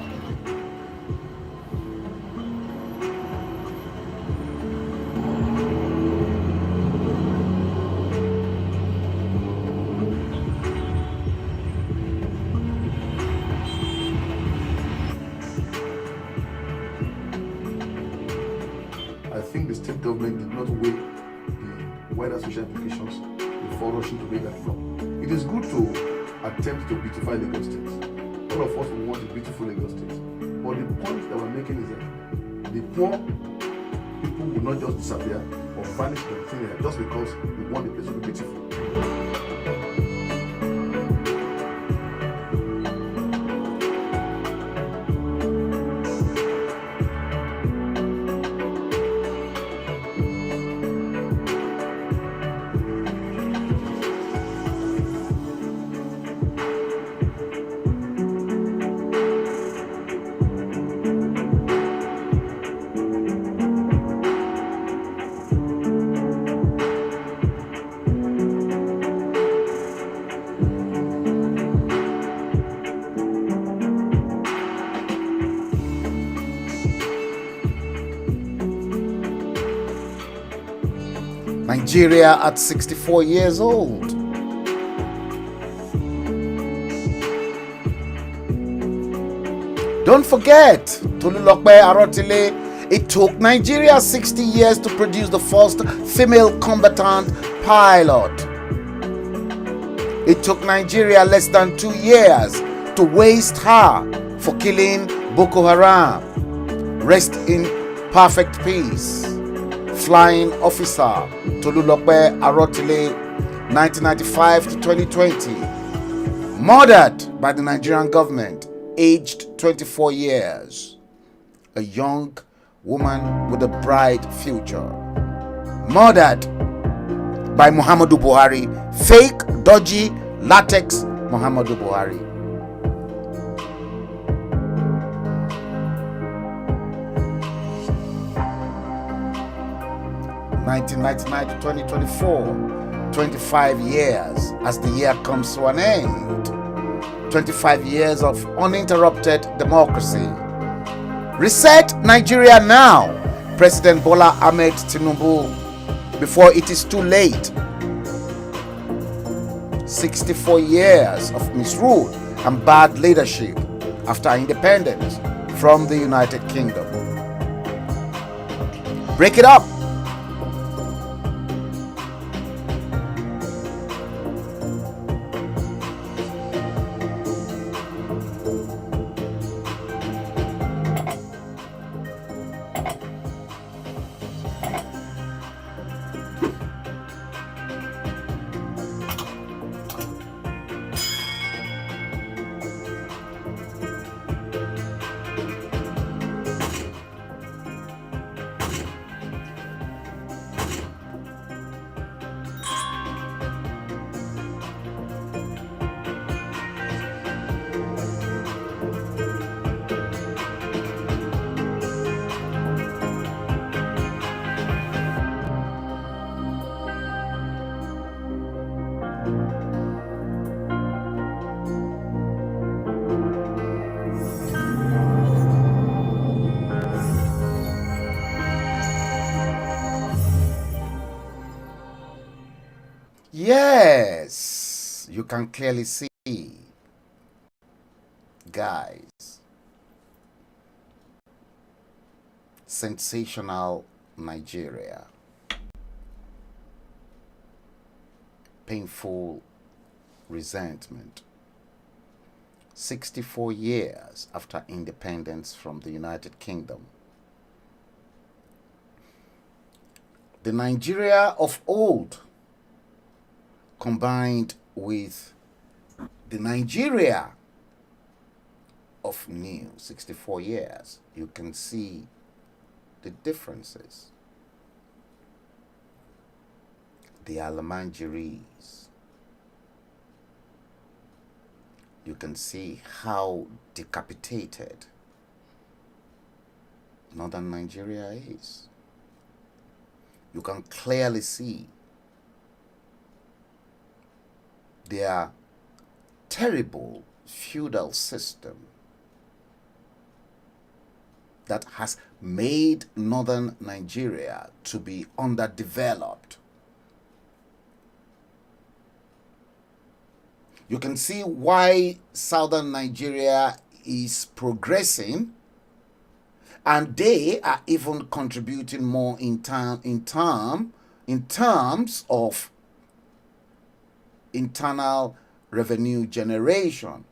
I think the state government did not weigh the wider social implications before rushing to make that law. It is good to attempt to beautify Lagos State. All of us want a beautiful Lagos State. But the point that we're making is that the poor people will not just disappear or vanish from thin air just because we want the place to be beautiful. Nigeria at 64 years old. Don't forget, Tolulope Arotile, it took Nigeria 60 years to produce the first female combatant pilot. It took Nigeria less than 2 years to waste her for killing Boko Haram. Rest in perfect peace. Flying officer Tolulope Arotile, 1995 to 2020. Murdered by the Nigerian government, aged 24 years. A young woman with a bright future. Murdered by Muhammadu Buhari. Fake, dodgy, latex Muhammadu Buhari. (1999 to 2024), 25 years as the year comes to an end. 25 years of uninterrupted democracy. Reset Nigeria now, President Bola Ahmed Tinubu, before it is too late. 64 years of misrule and bad leadership after independence from the United Kingdom. Break it up. Yes, you can clearly see, guys. Sensational Nigeria. Painful resentment. 64 years after independence from the United Kingdom. The Nigeria of old combined with the Nigeria of new, 64 years, you can see the differences. The Alamanjaris. You can see how decapitated northern Nigeria is. You can clearly see their terrible feudal system that has made northern Nigeria to be underdeveloped. You can see why southern Nigeria is progressing, and they are even contributing more in terms of internal revenue generation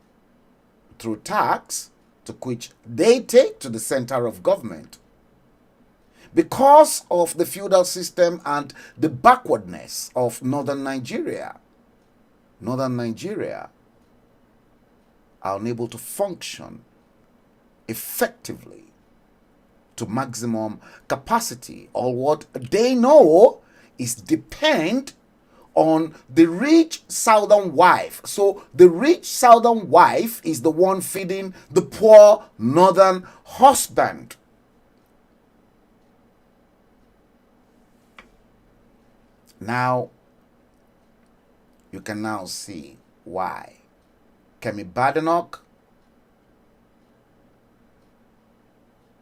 through tax, to which they take to the center of government. Because of the feudal system and the backwardness of northern Nigeria are unable to function effectively to maximum capacity, or what they know is depend on the rich southern wife. So the rich southern wife is the one feeding the poor northern husband. Now, you can now see why. Kemi Badenoch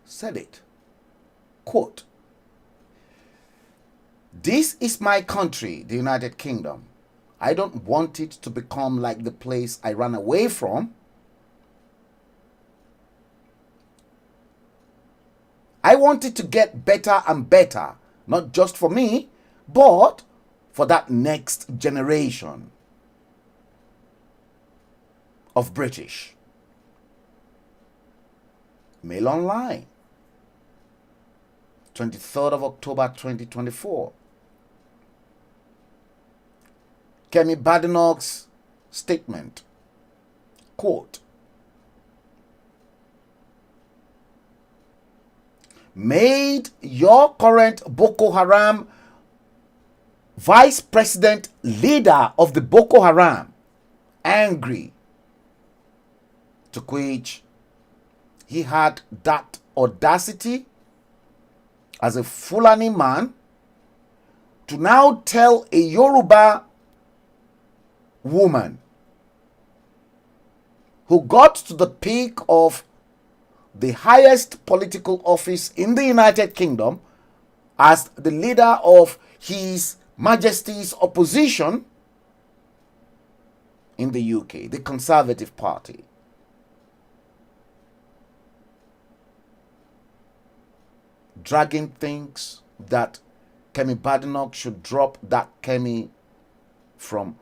said it. Quote, "This is my country, the United Kingdom. I don't want it to become like the place I ran away from. want it to get better and better, not just for me, but for that next generation of British. Mail Online, 23rd of October 2024. Kemi Badenoch's statement, quote, made your current Boko Haram vice president, leader of the Boko Haram, angry, to which he had that audacity as a Fulani man to now tell a Yoruba woman who got to the peak of the highest political office in the United Kingdom as the leader of His Majesty's opposition in the UK, the Conservative Party. Dragging things that Kemi Badenoch should drop that Kemi from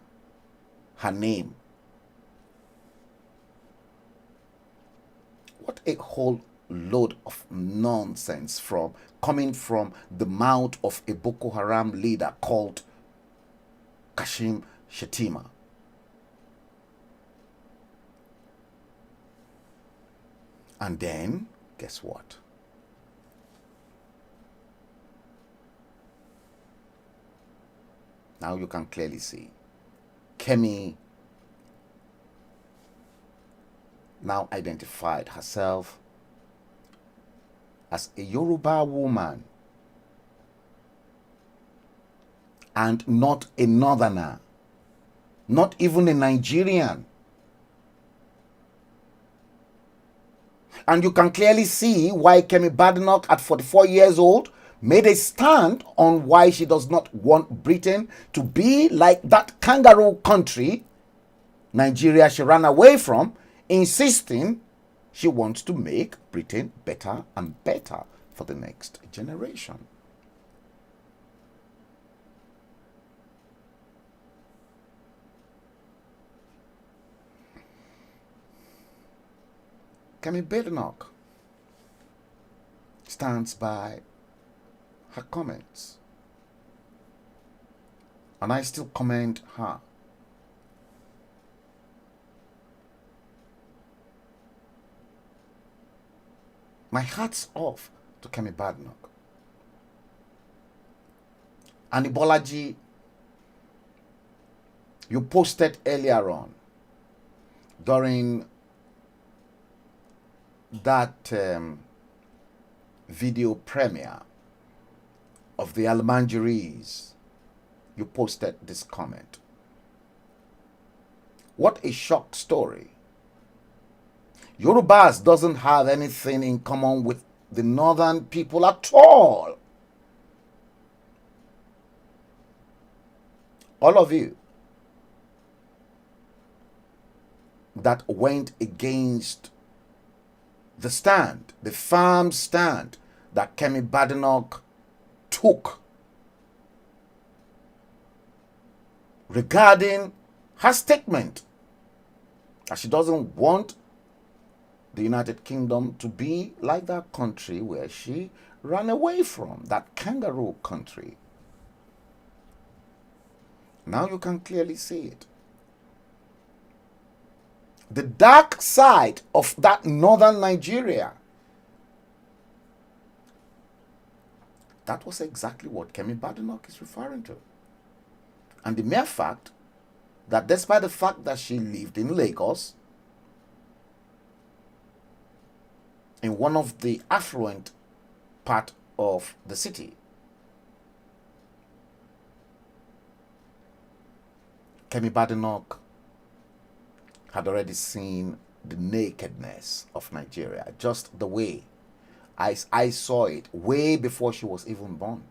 her name. What a whole load of nonsense coming from the mouth of a Boko Haram leader called Kashim Shettima. And then, guess what? Now you can clearly see Kemi now identified herself as a Yoruba woman and not a northerner, not even a Nigerian. And you can clearly see why Kemi Badenoch, at 44 years old, made a stand on why she does not want Britain to be like that kangaroo country Nigeria she ran away from, insisting she wants to make Britain better and better for the next generation. Kemi Badenoch stands by her comments, and I still commend her. My hat's off to Kemi Badenoch. And Ibolaji, you posted earlier on during that video premiere of the Almanjiris, you posted this comment. What a shock story. Yorubas doesn't have anything in common with the northern people at all. All of you that went against the stand, the firm stand that Kemi Badenoch took regarding her statement that she doesn't want the United Kingdom to be like that country where she ran away from, that kangaroo country. Now you can clearly see it. The dark side of that northern Nigeria. That was exactly what Kemi Badenoch is referring to. And the mere fact that despite the fact that she lived in Lagos, in one of the affluent part of the city, Kemi Badenoch had already seen the nakedness of Nigeria, just the way I saw it way before she was even born.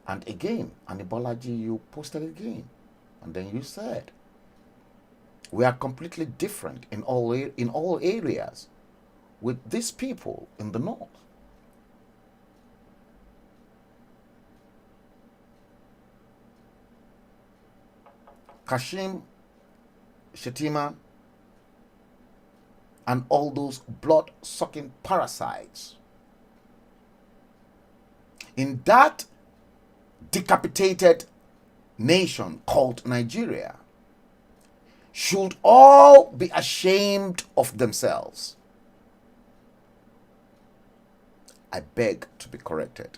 And again, Anibolaji, you posted again. And then you said We are completely different in all areas with these people in the north. Kashim Shettima and all those blood-sucking parasites in that decapitated nation called Nigeria should all be ashamed of themselves. I beg to be corrected.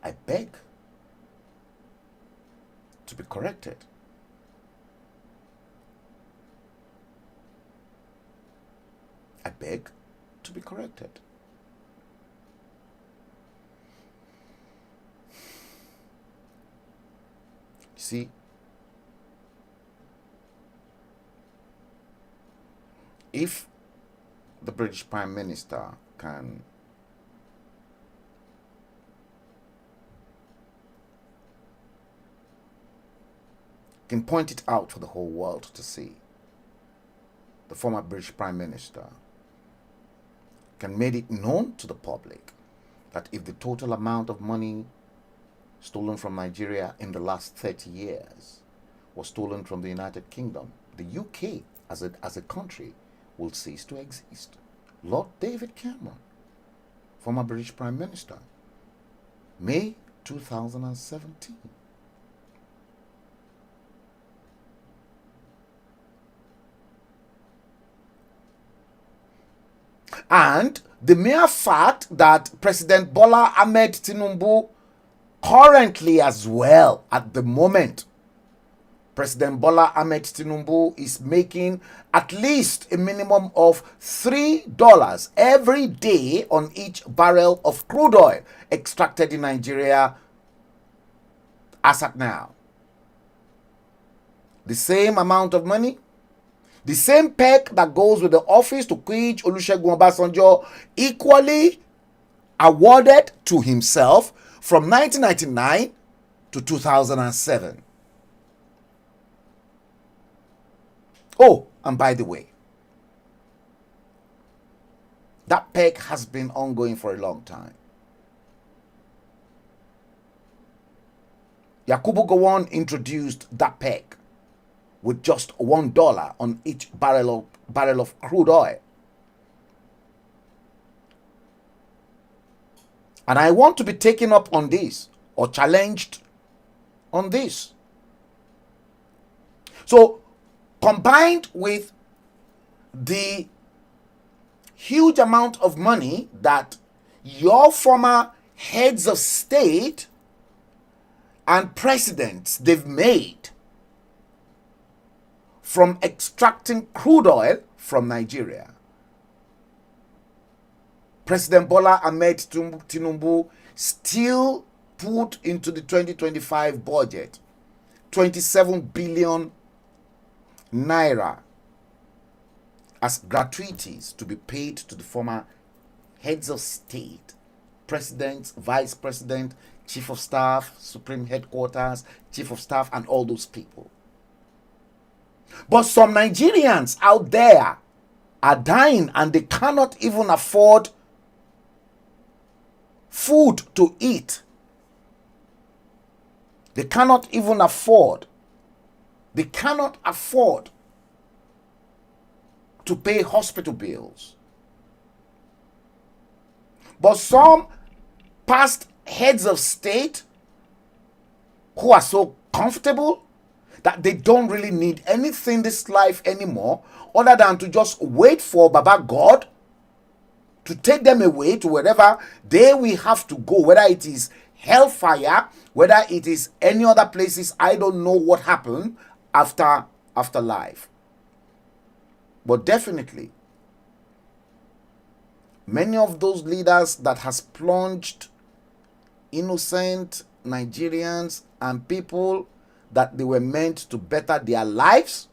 I beg to be corrected. I beg to be corrected. See, if the British Prime Minister can point it out for the whole world to see, the former British Prime Minister can make it known to the public that if the total amount of money stolen from Nigeria in the last 30 years was stolen from the United Kingdom, the UK as a country will cease to exist. Lord David Cameron, former British Prime Minister, May 2017. And the mere fact that President Bola Ahmed Tinubu currently as well at the moment, President Bola Ahmed Tinubu is making at least a minimum of $3 every day on each barrel of crude oil extracted in Nigeria as at now. The same amount of money, the same peg that goes with the office to which Olusegun Obasanjo equally awarded to himself from 1999 to 2007. Oh, and by the way, that peg has been ongoing for a long time. Yakubu Gowon introduced that peg with just $1 on each barrel of crude oil. And I want to be taken up on this or challenged on this. So, combined with the huge amount of money that your former heads of state and presidents they've made from extracting crude oil from Nigeria, President Bola Ahmed Tinubu still put into the 2025 budget 27 billion naira as gratuities to be paid to the former heads of state, presidents, vice president, chief of staff, supreme headquarters, chief of staff, and all those people. But some Nigerians out there are dying and they cannot even afford food to eat. They cannot even afford. They cannot afford to pay hospital bills. But some past heads of state who are so comfortable that they don't really need anything in this life anymore other than to just wait for Baba God to take them away to wherever they will have to go, whether it is hellfire, whether it is any other places. I don't know what happened after life. But definitely, many of those leaders that has plunged innocent Nigerians and people that they were meant to better their lives,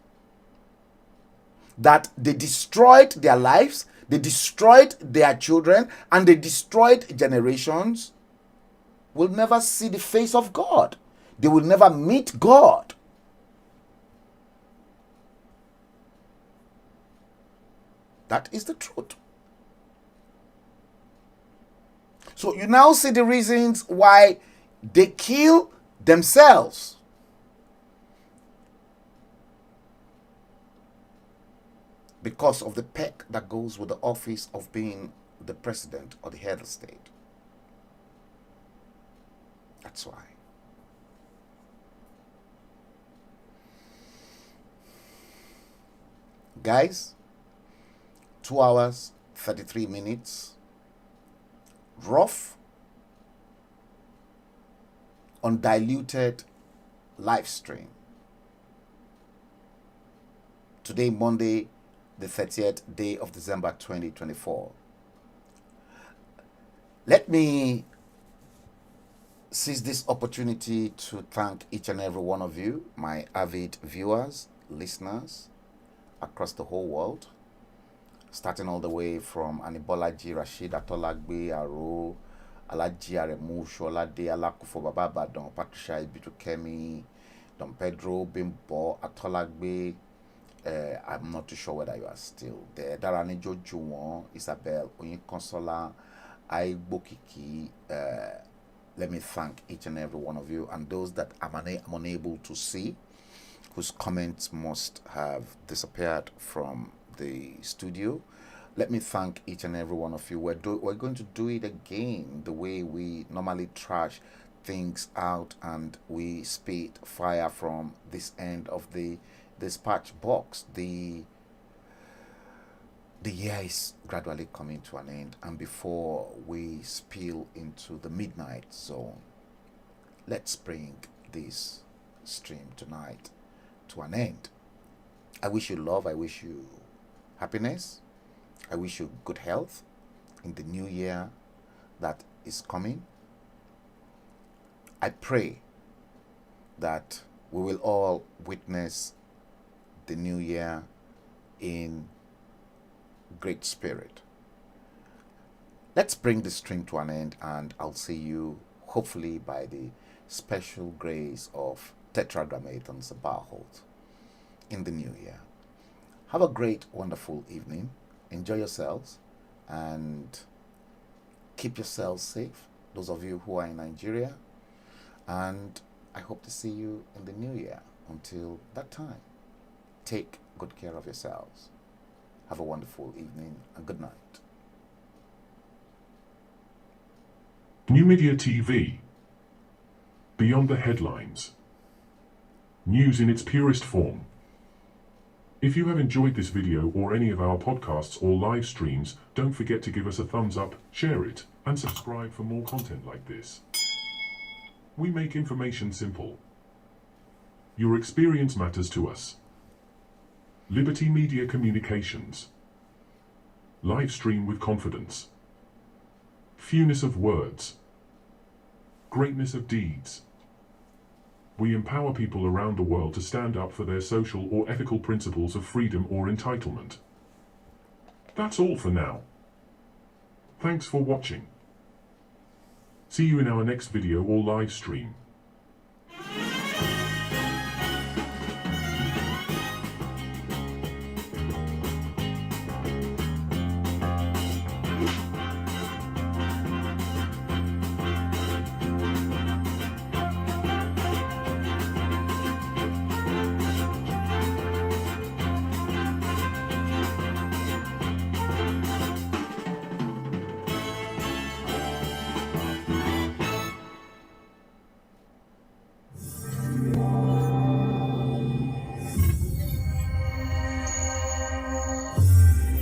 that they destroyed their lives, they destroyed their children, and they destroyed generations, will never see the face of God. They will never meet God. That is the truth. So you now see the reasons why they kill themselves. Because of the peck that goes with the office of being the president or the head of state. That's why. Guys, 2 hours, 33 minutes. Rough, undiluted live stream. Today, Monday, the 30th day of December 2024. Let me seize this opportunity to thank each and every one of you, my avid viewers, listeners across the whole world, starting all the way from Anibolaji, Rashid Atolagbe, Aro, Alaji Aremu, Sholade, Alakufo Baba Badon, Patricia Ibitukemi, Don Pedro, Bimbo, Atolagbe. I'm not too sure whether you are still there. Darani Jojuwon, Isabel, Oyinkonsola, Aigbokiki. Let me thank each and every one of you, and those that I'm unable to see, whose comments must have disappeared from the studio. Let me thank each and every one of you. We're going to do it again the way we normally trash things out and we spit fire from this end of the dispatch box. The year is gradually coming to an end, and before we spill into the midnight zone, let's bring this stream tonight to an end. I wish you love, I wish you happiness, I wish you good health in the new year that is coming. I pray that we will all witness the new year in great spirit. Let's bring this stream to an end, and I'll see you hopefully by the special grace of Tetragrammaton Sabaoth in the new year. Have a great, wonderful evening. Enjoy yourselves and keep yourselves safe, those of you who are in Nigeria, and I hope to see you in the new year. Until that time, take good care of yourselves. Have a wonderful evening and good night. NuMedia TV. Beyond the headlines. News in its purest form. If you have enjoyed this video or any of our podcasts or live streams, don't forget to give us a thumbs up, share it, and subscribe for more content like this. We make information simple. Your experience matters to us. Liberty Media Communications. Live stream with confidence. Fewness of words. Greatness of deeds. We empower people around the world to stand up for their social or ethical principles of freedom or entitlement. That's all for now. Thanks for watching. See you in our next video or live stream.